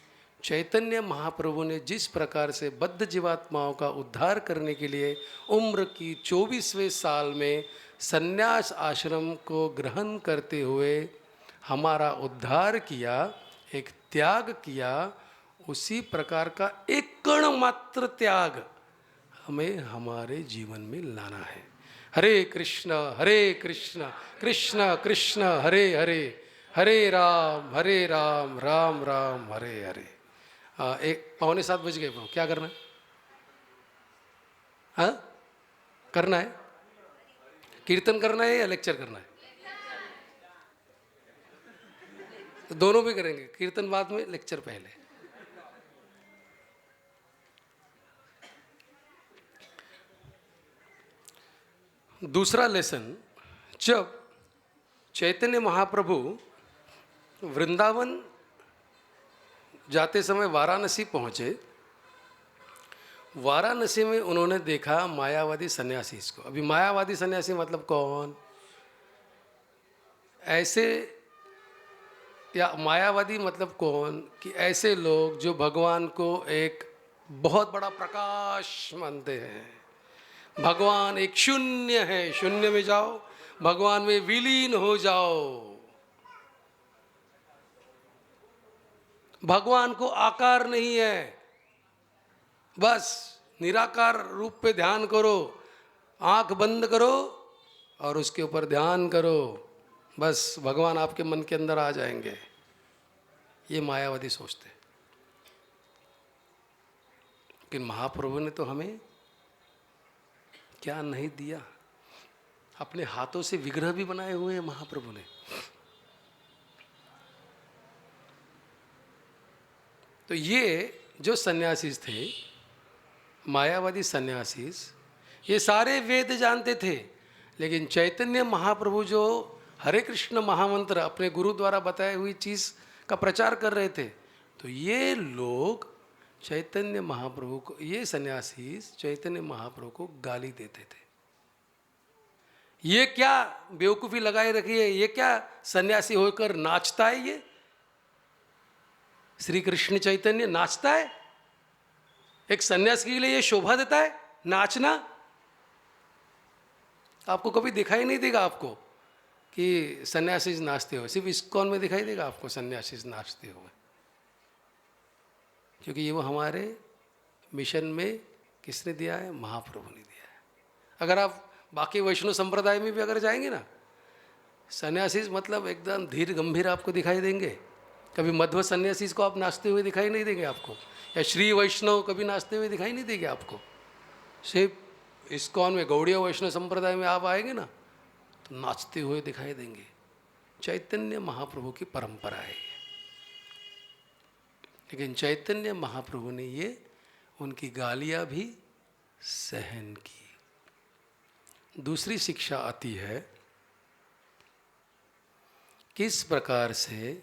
चैतन्य महाप्रभु ने जिस प्रकार से बद्ध जीवात्माओं का उद्धार करने के लिए उम्र की 24वें साल में संन्यास आश्रम को ग्रहण करते हुए हमारा उद्धार किया, एक त्याग किया, उसी प्रकार का एक कण मात्र त्याग हमें हमारे जीवन में लाना है। हरे कृष्ण कृष्ण कृष्ण हरे हरे, हरे राम राम राम हरे हरे। 6:45 बज गए, क्या करना है? हाँ, करना है? कीर्तन करना है या लेक्चर करना है? तो दोनों भी करेंगे, कीर्तन बाद में, लेक्चर पहले। दूसरा लेसन, जब चैतन्य महाप्रभु वृंदावन जाते समय वाराणसी पहुँचे, वाराणसी में उन्होंने देखा मायावादी सन्यासी को। अभी मायावादी सन्यासी मतलब कौन? ऐसे, या मायावादी मतलब कौन कि ऐसे लोग जो भगवान को एक बहुत बड़ा प्रकाश मानते हैं। भगवान एक शून्य है, शून्य में जाओ, भगवान में विलीन हो जाओ। भगवान को आकार नहीं है, बस निराकार रूप पे ध्यान करो, आंख बंद करो और उसके ऊपर ध्यान करो, बस भगवान आपके मन के अंदर आ जाएंगे। ये मायावादी सोचते हैं। लेकिन महाप्रभु ने तो हमें क्या नहीं दिया। अपने हाथों से विग्रह भी बनाए हुए हैं महाप्रभु ने। तो ये जो सन्यासी थे, मायावादी सन्यासी, ये सारे वेद जानते थे, लेकिन चैतन्य महाप्रभु जो हरे कृष्ण महामंत्र अपने गुरु द्वारा बताई हुई चीज़ का प्रचार कर रहे थे, तो ये लोग चैतन्य महाप्रभु को, ये सन्यासी चैतन्य महाप्रभु को गाली देते थे। ये क्या बेवकूफ़ी लगाए रखी है, ये क्या सन्यासी होकर नाचता है? ये श्री कृष्ण चैतन्य नाचता है? एक सन्यासी के लिए ये शोभा देता है नाचना? आपको कभी दिखाई नहीं देगा आपको कि सन्यासी नाचते हुए। सिर्फ इस्कॉन में दिखाई देगा आपको सन्यासी नाचते हुए, क्योंकि ये वो हमारे मिशन में किसने दिया है? महाप्रभु ने दिया है। अगर आप बाकी वैष्णव संप्रदाय में भी अगर जाएंगे ना, सन्यासी मतलब एकदम धीर गंभीर आपको दिखाई देंगे। कभी मध्व सन्यासी को आप नाचते हुए दिखाई नहीं देंगे आपको, या श्री वैष्णव कभी नाचते हुए दिखाई नहीं देंगे आपको। सिर्फ इस्कॉन में, गौड़ीय वैष्णव संप्रदाय में आप आएंगे ना तो नाचते हुए दिखाई देंगे। चैतन्य महाप्रभु की परंपरा है ये। लेकिन चैतन्य महाप्रभु ने ये उनकी गालियाँ भी सहन की। दूसरी शिक्षा आती है, किस प्रकार से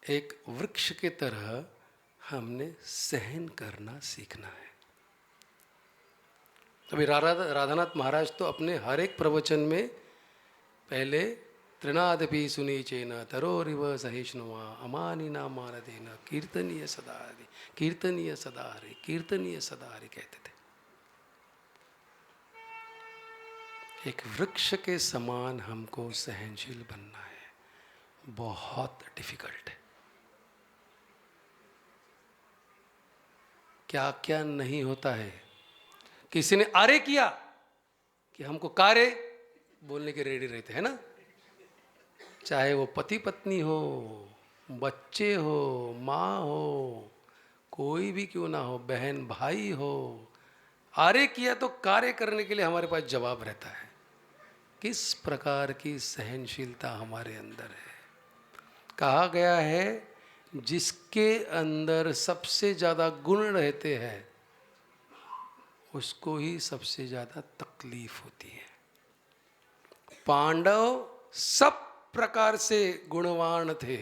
एक वृक्ष के तरह हमने सहन करना सीखना है। अभी राधानाथ महाराज तो अपने हर एक प्रवचन में पहले त्रिनादपि सुनीचेन तरोरिव सहिष्णुवा अमानिना मानदेन कीर्तनीय सदा हरि, कीर्तनीय सदा हरि, कीर्तनीय सदा हरि कहते थे। एक वृक्ष के समान हमको सहनशील बनना है, बहुत डिफिकल्ट है। क्या क्या नहीं होता है। किसी ने अरे किया कि हमको कारे बोलने के रेडी रहते हैं ना, चाहे वो पति पत्नी हो, बच्चे हो, माँ हो, कोई भी क्यों ना हो, बहन भाई हो, आरे किया तो कार्य करने के लिए हमारे पास जवाब रहता है। किस प्रकार की सहनशीलता हमारे अंदर है। कहा गया है जिसके अंदर सबसे ज़्यादा गुण रहते हैं उसको ही सबसे ज़्यादा तकलीफ होती है। पांडव सब प्रकार से गुणवान थे,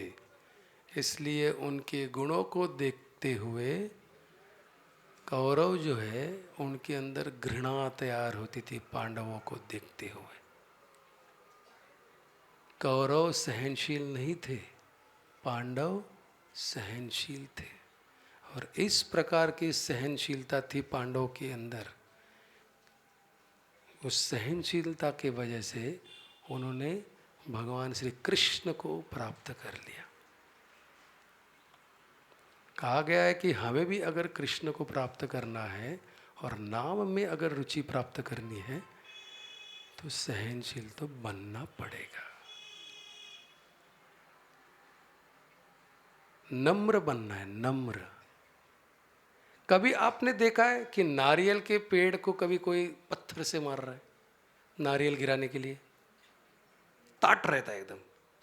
इसलिए उनके गुणों को देखते हुए कौरव जो है उनके अंदर घृणा तैयार होती थी पांडवों को देखते हुए। कौरव सहनशील नहीं थे, पांडव सहनशील थे, और इस प्रकार की सहनशीलता थी पांडवों के अंदर। उस सहनशीलता के वजह से उन्होंने भगवान श्री कृष्ण को प्राप्त कर लिया। कहा गया है कि हमें भी अगर कृष्ण को प्राप्त करना है और नाम में अगर रुचि प्राप्त करनी है तो सहनशील तो बनना पड़ेगा, नम्र बनना है, नम्र। कभी आपने देखा है कि नारियल के पेड़ को कभी कोई पत्थर से मार रहा है नारियल गिराने के लिए? ताट रहता है, एकदम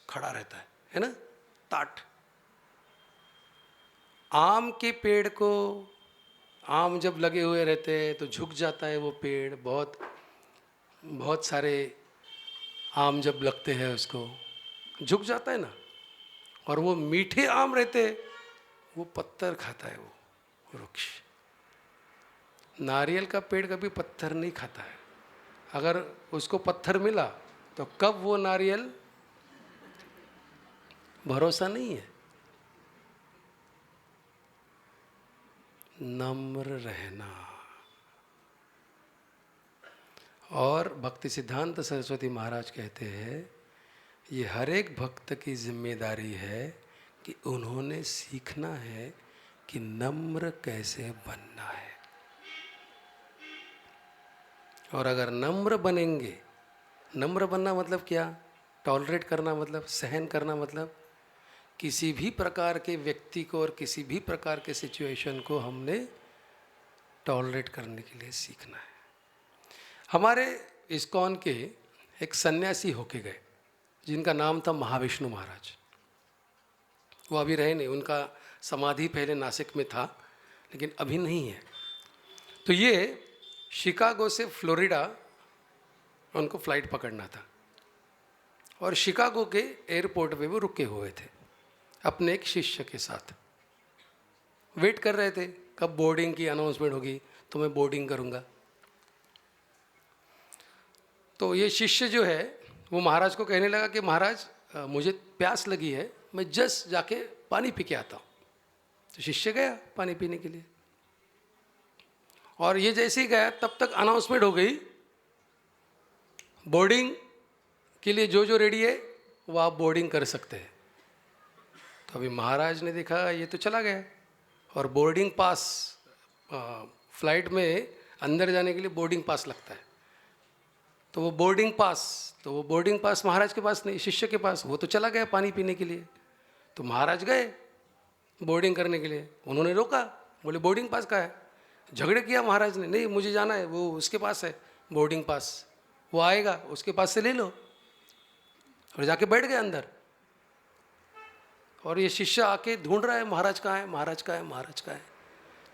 खड़ा रहता है ना, ताट। आम के पेड़ को, आम जब लगे हुए रहते हैं तो झुक जाता है वो पेड़, बहुत बहुत सारे आम जब लगते हैं उसको झुक जाता है ना। और वो मीठे आम रहते हैं, वो पत्थर खाता है वो वृक्ष। नारियल का पेड़ कभी पत्थर नहीं खाता है। अगर उसको पत्थर मिला तो कब वो नारियल, भरोसा नहीं है। नम्र रहना। और भक्ति सिद्धांत सरस्वती महाराज कहते हैं ये हर एक भक्त की जिम्मेदारी है कि उन्होंने सीखना है कि नम्र कैसे बनना है। और अगर नम्र बनेंगे, नम्र बनना मतलब क्या? टॉलरेट करना मतलब, सहन करना मतलब, किसी भी प्रकार के व्यक्ति को और किसी भी प्रकार के सिचुएशन को हमने टॉलरेट करने के लिए सीखना है। हमारे इस्कॉन के एक सन्यासी होके गए जिनका नाम था महाविष्णु महाराज। वो अभी रहे नहीं, उनका समाधि पहले नासिक में था लेकिन अभी नहीं है। तो ये शिकागो से फ्लोरिडा उनको फ्लाइट पकड़ना था और शिकागो के एयरपोर्ट पे वो रुके हुए थे अपने एक शिष्य के साथ। वेट कर रहे थे कब बोर्डिंग की अनाउंसमेंट होगी तो मैं बोर्डिंग करूँगा। तो ये शिष्य जो है वो महाराज को कहने लगा कि महाराज मुझे प्यास लगी है, मैं जस्ट जाके पानी पी के आता हूँ। तो शिष्य गया पानी पीने के लिए, और ये जैसे ही गया तब तक अनाउंसमेंट हो गई बोर्डिंग के लिए, जो जो रेडी है वो आप बोर्डिंग कर सकते हैं। तो अभी महाराज ने देखा ये तो चला गया, और बोर्डिंग पास, फ्लाइट में अंदर जाने के लिए बोर्डिंग पास लगता है। तो वो बोर्डिंग पास महाराज के पास नहीं, शिष्य के पास, वो तो चला गया पानी पीने के लिए। तो महाराज गए बोर्डिंग करने के लिए, उन्होंने रोका, बोले बोर्डिंग पास कहाँ है? झगड़े किया महाराज ने, नहीं मुझे जाना है, वो उसके पास है बोर्डिंग पास, वो आएगा उसके पास से ले लो। और जाके बैठ गए अंदर, और ये शिष्य आके ढूंढ रहा है महाराज कहाँ है, महाराज कहाँ है, महाराज कहाँ है,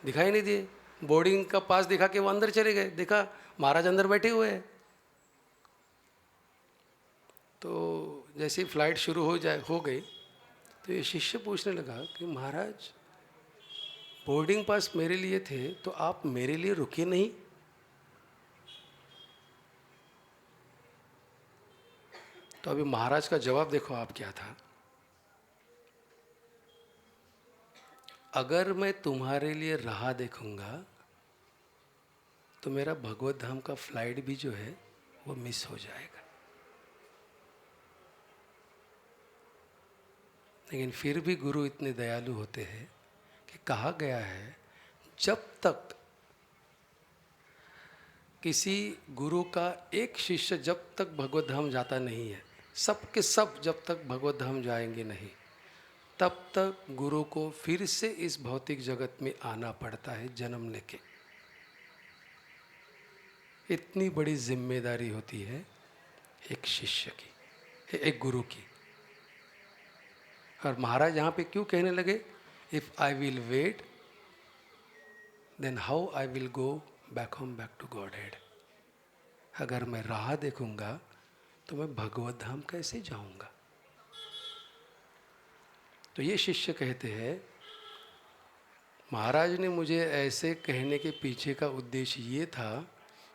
दिखाई नहीं दिए। बोर्डिंग का पास दिखा के वो अंदर चले गए, देखा महाराज अंदर बैठे हुए हैं। तो जैसे ही फ्लाइट शुरू हो गई तो ये शिष्य पूछने लगा कि महाराज बोर्डिंग पास मेरे लिए थे तो आप मेरे लिए रुके नहीं? तो अभी महाराज का जवाब देखो आप क्या था। अगर मैं तुम्हारे लिए राह देखूंगा तो मेरा भगवत धाम का फ्लाइट भी जो है वो मिस हो जाएगा। लेकिन फिर भी गुरु इतने दयालु होते हैं कि कहा गया है जब तक किसी गुरु का एक शिष्य जब तक भगवत धाम जाता नहीं है, सब के सब जब तक भगवत धाम जाएंगे नहीं, तब तक गुरु को फिर से इस भौतिक जगत में आना पड़ता है जन्म लेके। इतनी बड़ी जिम्मेदारी होती है एक शिष्य की, एक गुरु की। और महाराज यहाँ पे क्यों कहने लगे if I will wait then how I will go back home, back to godhead. अगर मैं राह देखूंगा तो मैं भगवत धाम कैसे जाऊंगा? तो ये शिष्य कहते हैं महाराज ने मुझे ऐसे कहने के पीछे का उद्देश्य ये था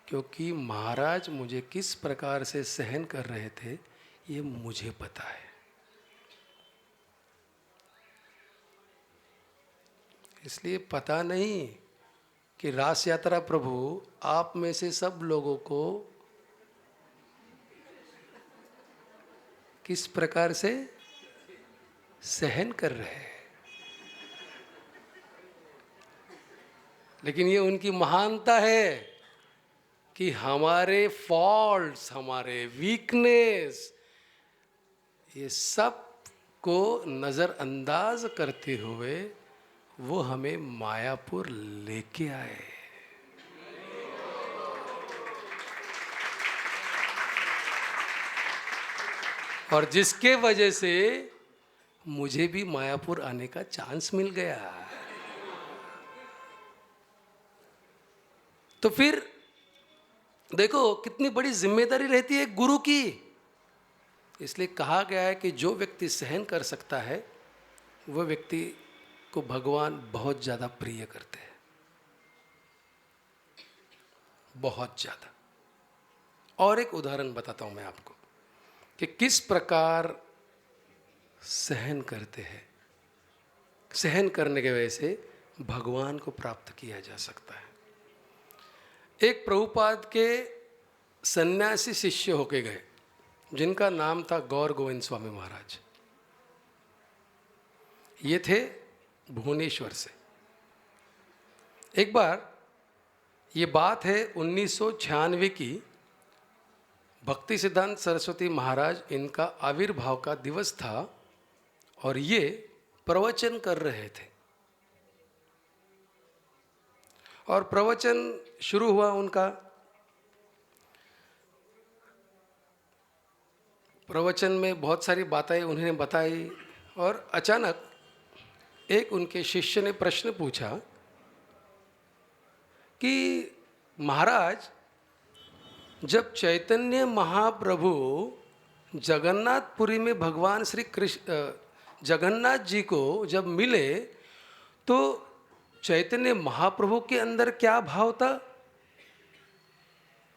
क्योंकि महाराज मुझे किस प्रकार से सहन कर रहे थे ये मुझे पता है। इसलिए पता नहीं कि रास यात्रा प्रभु आप में से सब लोगों को किस प्रकार से सहन कर रहे हैं। लेकिन ये उनकी महानता है कि हमारे फॉल्ट्स, हमारे वीकनेस, ये सब को नज़रअंदाज करते हुए वो हमें मायापुर लेके आए। और जिसके वजह से मुझे भी मायापुर आने का चांस मिल गया। तो फिर देखो कितनी बड़ी जिम्मेदारी रहती है गुरु की। इसलिए कहा गया है कि जो व्यक्ति सहन कर सकता है वह व्यक्ति को भगवान बहुत ज़्यादा प्रिय करते हैं, बहुत ज़्यादा। और एक उदाहरण बताता हूं मैं आपको कि किस प्रकार सहन करते हैं। सहन करने की वजह से भगवान को प्राप्त किया जा सकता है। एक प्रभुपाद के सन्यासी शिष्य होके गए जिनका नाम था गौर गोविंद स्वामी महाराज। ये थे भुवनेश्वर से। एक बार ये बात है 1996 की, भक्ति सिद्धांत सरस्वती महाराज इनका आविर्भाव का दिवस था और ये प्रवचन कर रहे थे। और प्रवचन शुरू हुआ उनका। प्रवचन में बहुत सारी बातें उन्होंने बताई और अचानक एक उनके शिष्य ने प्रश्न पूछा कि महाराज, जब चैतन्य महाप्रभु जगन्नाथपुरी में भगवान श्री कृष्ण जगन्नाथ जी को जब मिले तो चैतन्य महाप्रभु के अंदर क्या भाव था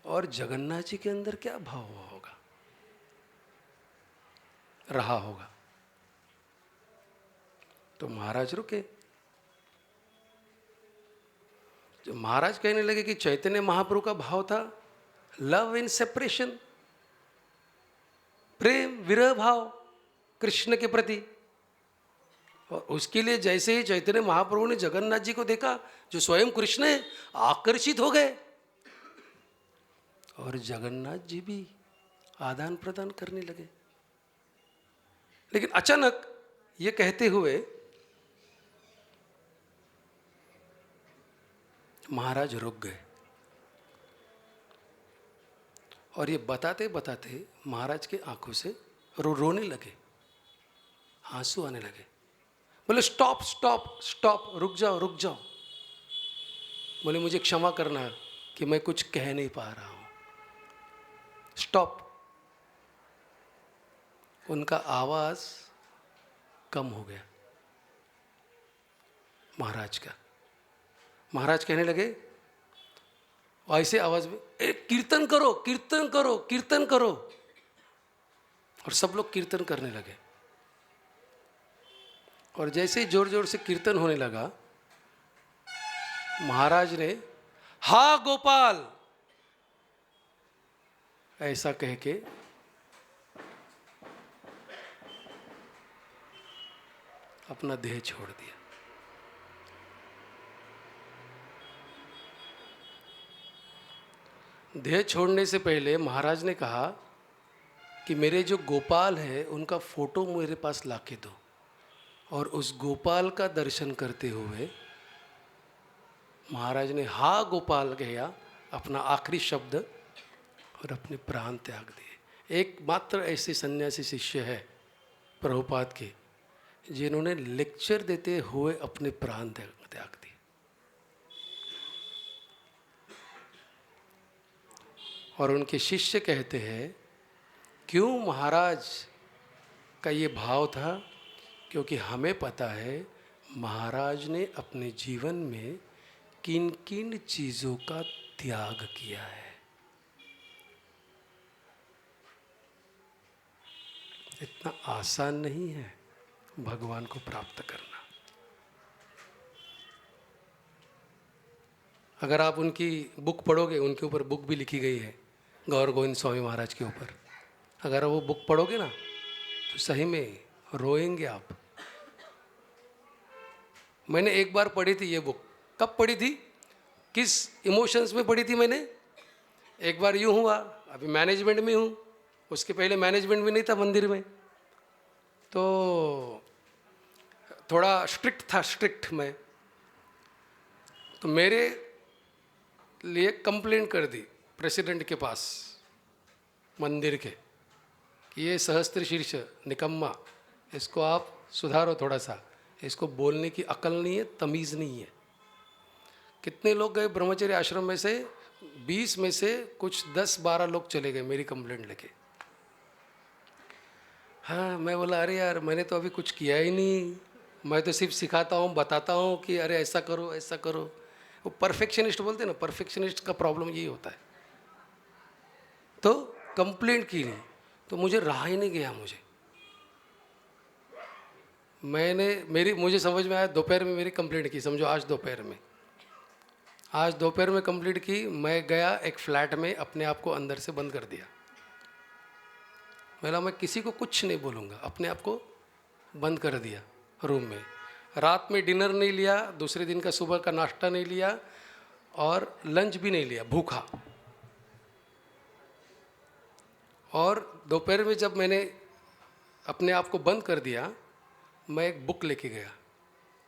और जगन्नाथ जी के अंदर क्या भाव होगा, रहा होगा। तो महाराज रुके। जो महाराज कहने लगे कि चैतन्य महाप्रभु का भाव था लव इन सेपरेशन, प्रेम विरह भाव कृष्ण के प्रति। और उसके लिए जैसे ही चैतन्य महाप्रभु ने जगन्नाथ जी को देखा जो स्वयं कृष्ण है, आकर्षित हो गए और जगन्नाथ जी भी आदान प्रदान करने लगे। लेकिन अचानक ये कहते हुए महाराज रुक गए और ये बताते बताते महाराज के आंखों से रोने लगे, आंसू आने लगे। बोले स्टॉप स्टॉप स्टॉप, रुक जाओ रुक जाओ। बोले मुझे क्षमा करना कि मैं कुछ कह नहीं पा रहा हूं, स्टॉप। उनका आवाज कम हो गया महाराज का। महाराज कहने लगे ऐसे आवाज में, कीर्तन करो कीर्तन करो कीर्तन करो। और सब लोग कीर्तन करने लगे। और जैसे ही जोर जोर से कीर्तन होने लगा, महाराज ने हा गोपाल ऐसा कह के अपना देह छोड़ दिया। देह छोड़ने से पहले महाराज ने कहा कि मेरे जो गोपाल है उनका फोटो मेरे पास लाके दो। और उस गोपाल का दर्शन करते हुए महाराज ने हा गोपाल कहा, अपना आखिरी शब्द, और अपने प्राण त्याग दिए। एकमात्र ऐसे सन्यासी शिष्य है प्रभुपाद के जिन्होंने लेक्चर देते हुए अपने प्राण त्याग दिए। और उनके शिष्य कहते हैं, क्यों महाराज का ये भाव था? क्योंकि हमें पता है महाराज ने अपने जीवन में किन किन चीज़ों का त्याग किया है। इतना आसान नहीं है भगवान को प्राप्त करना। अगर आप उनकी बुक पढ़ोगे, उनके ऊपर बुक भी लिखी गई है गौर गोविंद स्वामी महाराज के ऊपर, अगर वो बुक पढ़ोगे ना तो सही में रोएंगे आप। मैंने एक बार पढ़ी थी ये बुक। कब पढ़ी थी, किस इमोशंस में पढ़ी थी मैंने? एक बार यूँ हुआ, अभी मैनेजमेंट में हूँ, उसके पहले मैनेजमेंट में नहीं था मंदिर में, तो थोड़ा स्ट्रिक्ट मैं, तो मेरे लिए कंप्लेंट कर दी प्रेसिडेंट के पास मंदिर के कि ये सहस्त्र शीर्ष निकम्मा, इसको आप सुधारो थोड़ा सा, इसको बोलने की अकल नहीं है, तमीज़ नहीं है। कितने लोग गए ब्रह्मचर्य आश्रम में से? 20 में से कुछ 10-12 लोग चले गए मेरी कंप्लेंट लेके। हाँ, मैं बोला अरे यार मैंने तो अभी कुछ किया ही नहीं, मैं तो सिर्फ सिखाता हूँ, बताता हूँ कि अरे ऐसा करो ऐसा करो। वो परफेक्शनिस्ट बोलते हैं ना, परफेक्शनिस्ट का प्रॉब्लम यही होता है। तो कंप्लेंट की नहीं, तो मुझे रहा ही नहीं गया। मुझे समझ में आया, दोपहर में मेरी कंप्लेंट की, समझो आज दोपहर में कंप्लीट की। मैं गया एक फ्लैट में, अपने आप को अंदर से बंद कर दिया। मैं किसी को कुछ नहीं बोलूँगा, अपने आप को बंद कर दिया रूम में। रात में डिनर नहीं लिया, दूसरे दिन का सुबह का नाश्ता नहीं लिया, और लंच भी नहीं लिया, भूखा। और दोपहर में जब मैंने अपने आप को बंद कर दिया, मैं एक बुक लेके गया,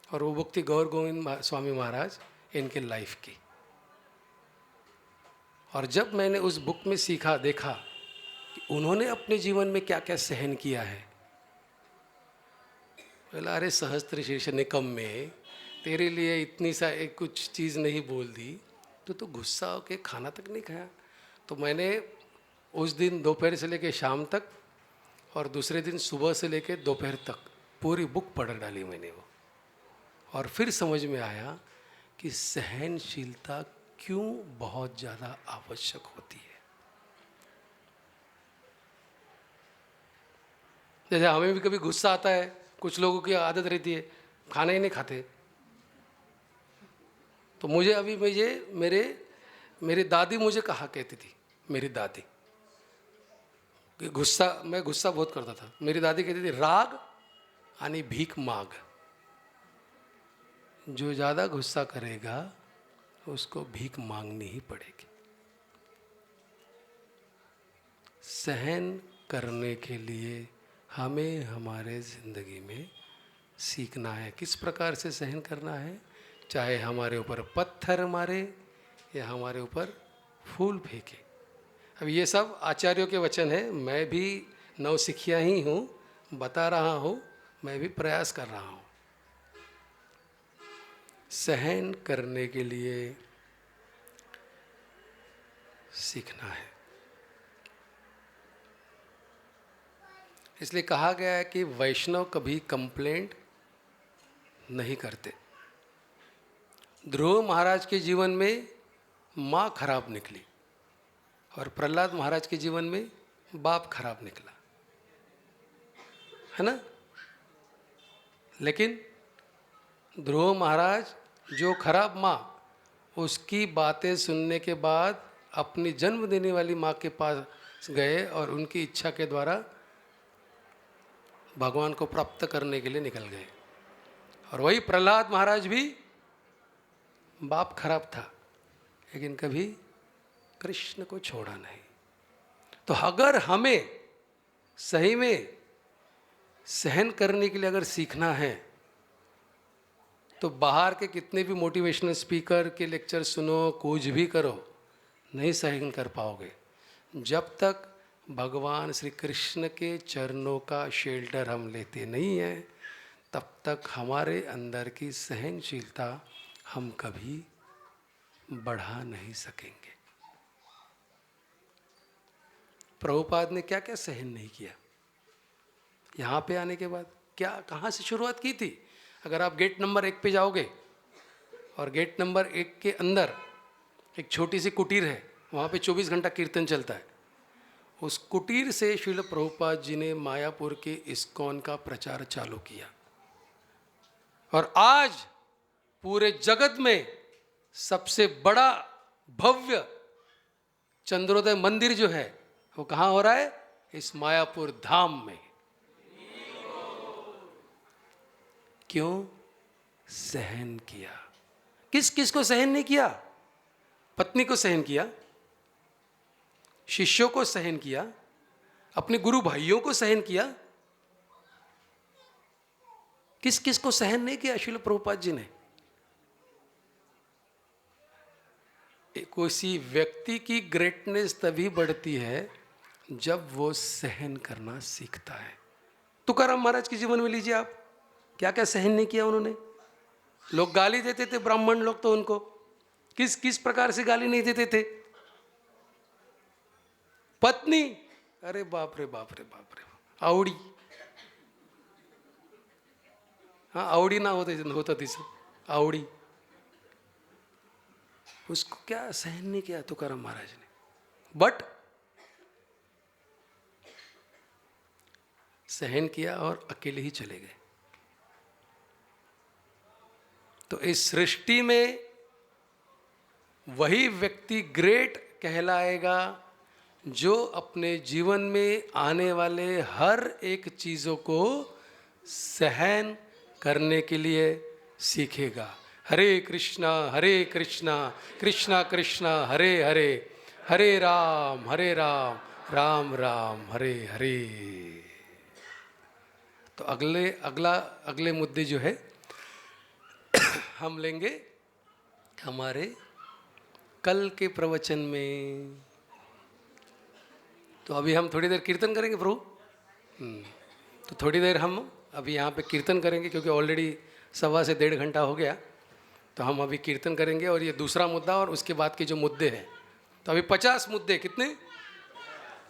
और वो बुक थी गौर गोविंद स्वामी महाराज इनके लाइफ की। और जब मैंने उस बुक में सीखा, देखा कि उन्होंने अपने जीवन में क्या क्या सहन किया है, बोला अरे सहस्त्र शीर्ष निकम्मे, तेरे लिए इतनी सा एक कुछ चीज़ नहीं बोल दी तो गुस्सा होके खाना तक नहीं खाया। तो मैंने उस दिन दोपहर से लेके शाम तक, और दूसरे दिन सुबह से लेके दोपहर तक पूरी बुक पढ़ डाली मैंने वो। और फिर समझ में आया कि सहनशीलता क्यों बहुत ज़्यादा आवश्यक होती है। जैसे हमें भी कभी गुस्सा आता है, कुछ लोगों की आदत रहती है खाना ही नहीं खाते। तो मेरी दादी मुझे कहा कहती थी, मेरी दादी, मैं गुस्सा बहुत करता था। मेरी दादी कहती थी राग आणि भीख माग, जो ज़्यादा गुस्सा करेगा उसको भीख मांगनी ही पड़ेगी। सहन करने के लिए हमें हमारे ज़िंदगी में सीखना है किस प्रकार से सहन करना है, चाहे हमारे ऊपर पत्थर मारे या हमारे ऊपर फूल फेंके। अब ये सब आचार्यों के वचन है, मैं भी नवसिखिया ही हूँ, बता रहा हूँ, मैं भी प्रयास कर रहा हूँ। सहन करने के लिए सीखना है। इसलिए कहा गया है कि वैष्णव कभी कंप्लेंट नहीं करते। ध्रुव महाराज के जीवन में माँ खराब निकली, और प्रहलाद महाराज के जीवन में बाप खराब निकला, है ना। लेकिन ध्रुव महाराज जो खराब माँ, उसकी बातें सुनने के बाद अपनी जन्म देने वाली माँ के पास गए, और उनकी इच्छा के द्वारा भगवान को प्राप्त करने के लिए निकल गए। और वही प्रहलाद महाराज भी, बाप खराब था लेकिन कभी कृष्ण को छोड़ा नहीं। तो अगर हमें सही में सहन करने के लिए अगर सीखना है, तो बाहर के कितने भी मोटिवेशनल स्पीकर के लेक्चर सुनो, कुछ भी करो, नहीं सहन कर पाओगे। जब तक भगवान श्री कृष्ण के चरणों का शेल्टर हम लेते नहीं हैं, तब तक हमारे अंदर की सहनशीलता हम कभी बढ़ा नहीं सकेंगे। प्रभुपाद ने क्या क्या सहन नहीं किया यहाँ पे आने के बाद, क्या कहाँ से शुरुआत की थी। अगर आप गेट नंबर 1 पे जाओगे, और गेट नंबर 1 के अंदर एक छोटी सी कुटीर है, वहाँ पे 24 घंटा कीर्तन चलता है। उस कुटीर से श्रील प्रभुपाद जी ने मायापुर के इस्कॉन का प्रचार चालू किया, और आज पूरे जगत में सबसे बड़ा भव्य चंद्रोदय मंदिर जो है वो कहाँ हो रहा है? इस मायापुर धाम में। क्यों? सहन किया। किस किस को सहन नहीं किया? पत्नी को सहन किया, शिष्यों को सहन किया, अपने गुरु भाइयों को सहन किया। किस किस को सहन नहीं किया श्रील प्रभुपाद जी ने? किसी व्यक्ति की ग्रेटनेस तभी बढ़ती है जब वो सहन करना सीखता है। तुकाराम महाराज के जीवन में लीजिए आप, क्या क्या सहन नहीं किया उन्होंने। लोग गाली देते थे, ब्राह्मण लोग तो उनको किस किस प्रकार से गाली नहीं देते थे। पत्नी, अरे बाप रे बाप रे बाप रे, आवड़ी, हाँ आवड़ी ना होता तिचं, आवड़ी, उसको क्या सहन नहीं किया तुकाराम महाराज ने। बट सहन किया और अकेले ही चले गए। तो इस सृष्टि में वही व्यक्ति ग्रेट कहलाएगा जो अपने जीवन में आने वाले हर एक चीज़ों को सहन करने के लिए सीखेगा। हरे कृष्णा कृष्णा कृष्णा हरे हरे, हरे राम राम राम हरे हरे। तो अगले मुद्दे जो है हम लेंगे हमारे कल के प्रवचन में। तो अभी हम थोड़ी देर कीर्तन करेंगे प्रभु। तो थोड़ी देर हम अभी यहाँ पे कीर्तन करेंगे क्योंकि ऑलरेडी 1.25 से 1.5 घंटा हो गया। तो हम अभी कीर्तन करेंगे और ये दूसरा मुद्दा और उसके बाद के जो मुद्दे हैं, तो अभी 50 मुद्दे, कितने?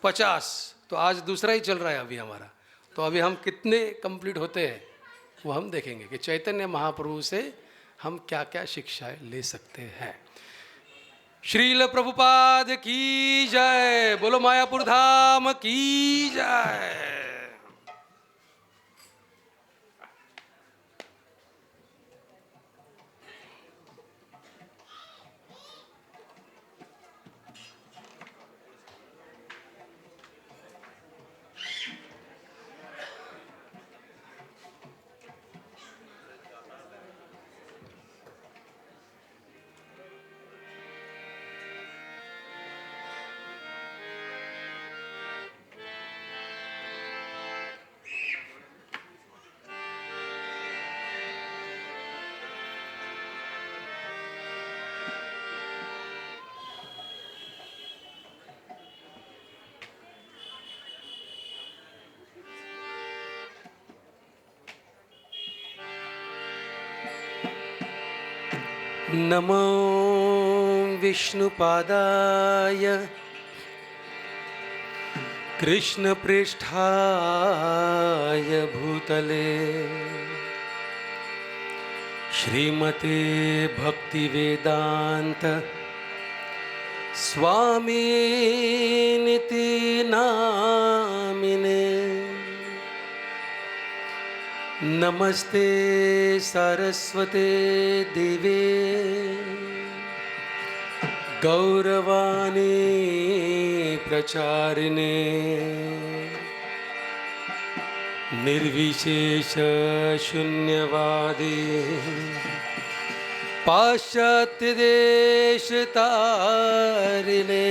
50। तो आज दूसरा ही चल रहा है अभी हमारा। तो अभी हम कितने कंप्लीट होते हैं वो हम देखेंगे कि चैतन्य महाप्रभु से हम क्या क्या शिक्षाएं ले सकते हैं। श्रील प्रभुपाद की जय, बोलो मायापुर धाम की जय। नमो विष्णुपादाय कृष्णपृष्ठाय भूतले श्रीमते भक्तिवेदांत स्वामिनिति नामिने। नमस्ते सरस्वते देवे गौरवाणी प्रचारिणे निर्विशेष शून्यवादी पाश्चात्य देश तारिणे।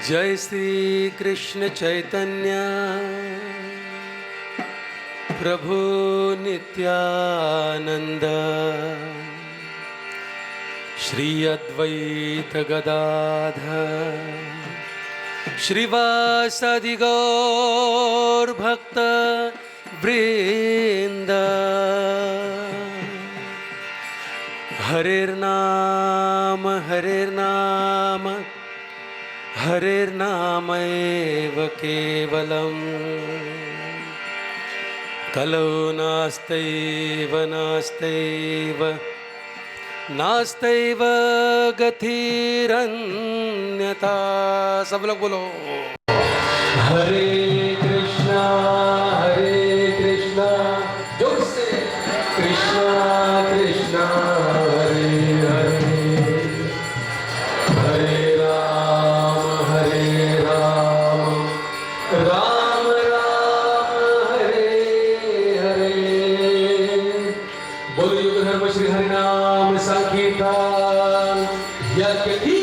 जय श्री कृष्ण चैतन्य प्रभु नित्यानंद श्री अद्वैत गदाधर श्रीवासादि गौर भक्त वृंद। हरेर्नाम हरेर्नाम हरेर्नामैव केवलम् कलौ नास्त्यैव नास्त्यैव नास्त्यैव गतिरन्यथा। सब लोग बोलो हरे कृष्णा जोर से कृष्णा कृष्णा धर्म श्री हरिनाम संकीर्तन यज्ञ की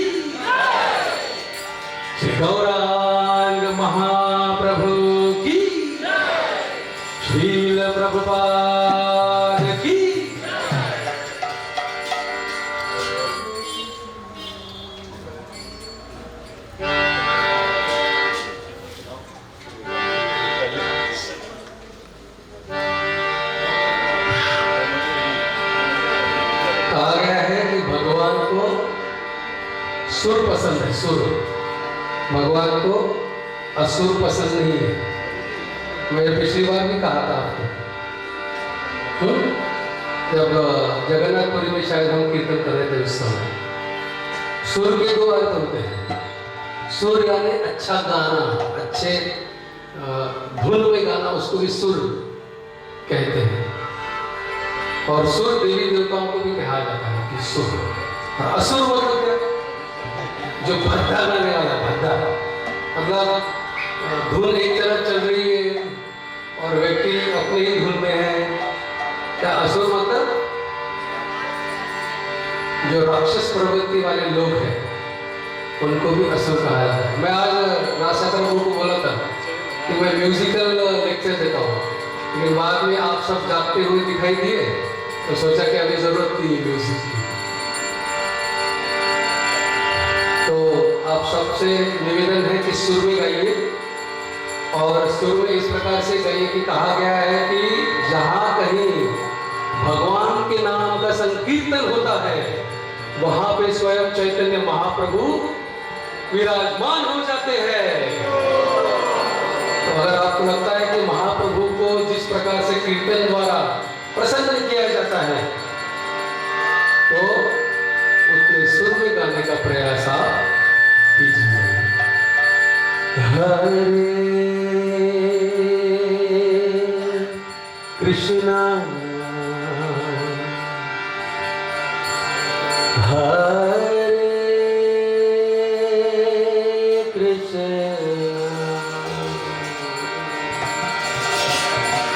श्री गौरांग महाप्रभु की श्रील प्रभुपाद की कहा गया है कि भगवान को सुर पसंद है, सुर। भगवान को असुर पसंद नहीं है। मैंने पिछली बार भी कहा था आपको, जब जगन्नाथपुरी में शायद हम कीर्तन कर रहे थे उस समय। सुर के दो अर्थ होते हैं। सुर यानी अच्छा गाना, अच्छे धुन में गाना, उसको भी सुर कहते हैं। और सुर देवी देवताओं को भी कहा जाता है कि सुर। और असुर मतलब क्या? जो भद्दा गाने वाला, भद्दा मतलब धुन एक तरफ चल रही है और व्यक्ति अपने ही धुन में है। क्या असुर मतलब जो राक्षस प्रवृत्ति वाले लोग हैं उनको भी असुर कहा जाता है। मैं आज राष्ट्र को बोला था कि मैं म्यूजिकल लेक्चर देता हूँ, लेकिन बाद में आप सब जागते हुए दिखाई दिए तो सोचा कि अभी जरूरत नहीं है म्यूजिक की। तो आप सबसे निवेदन है कि सुर में गाइए, और सुर में इस प्रकार से गाइए कि कहा गया है कि जहाँ कहीं भगवान के नाम का संकीर्तन होता है वहां पे स्वयं चैतन्य महाप्रभु विराजमान हो जाते हैं। तो अगर आपको लगता है कि महाप्रभु को जिस प्रकार से कीर्तन द्वारा प्रसन्न किया जाता है तो उतने सुर में गाने का प्रयास आप कीजिए। हरे कृष्णा हरे कृष्णा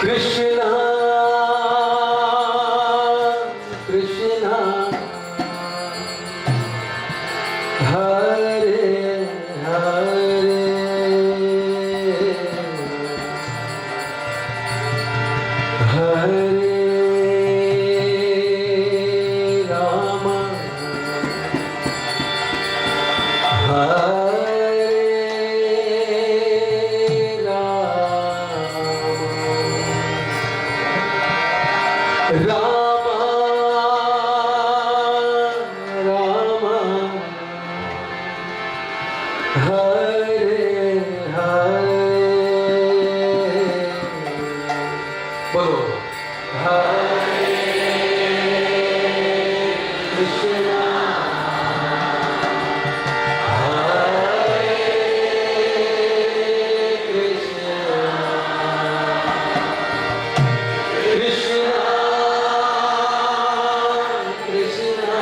कृष्णा कृष्णा हरे हरे हरे राम हरे राम राम हरे हरे बोलो हरे कृष्णा हरे कृष्णा कृष्णा कृष्णा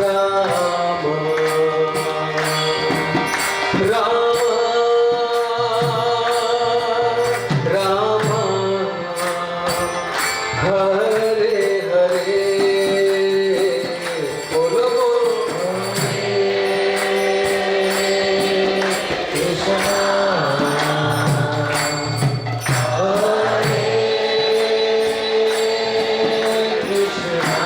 राम राम राम हरे हरे बोलो हरे कृष्णा हरे कृष्णा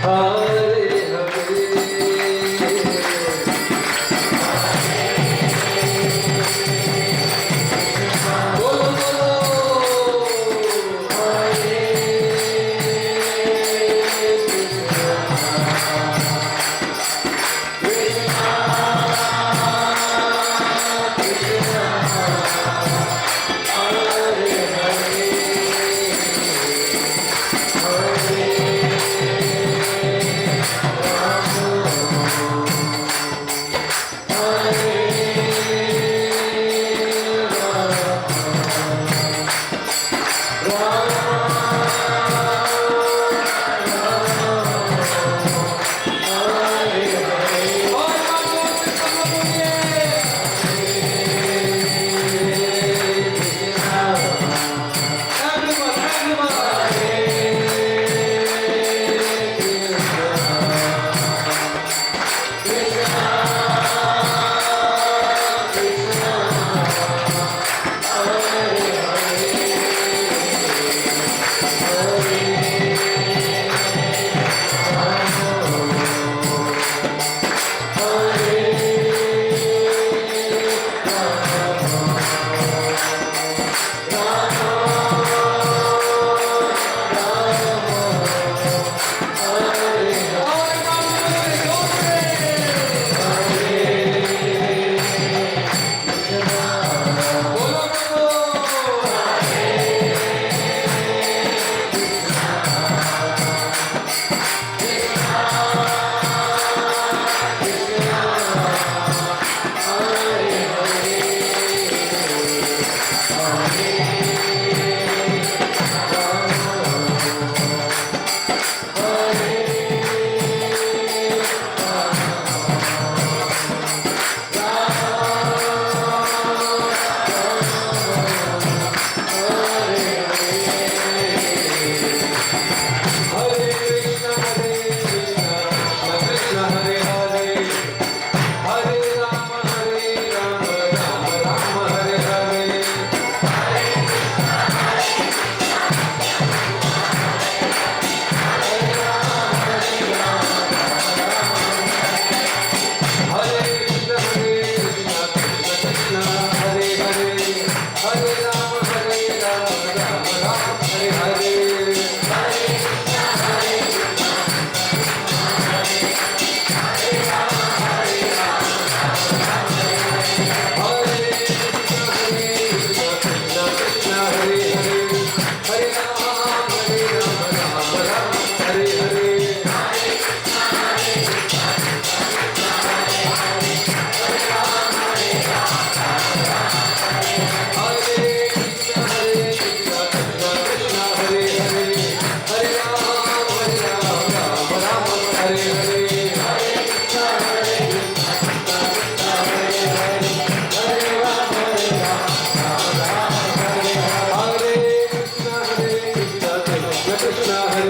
Hare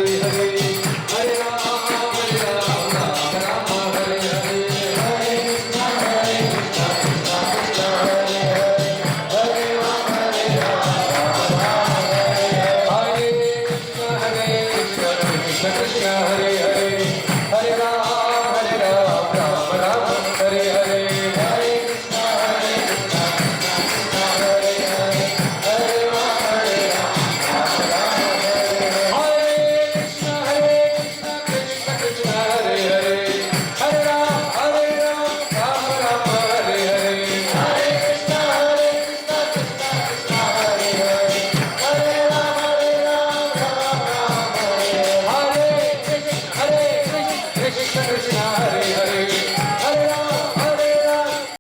हरे हरे राम राम राम हरे हरे हरे कृष्ण कृष्ण हरे हरे हरे राम राम राम हरे हरे कृष्ण कृष्ण हरे हरे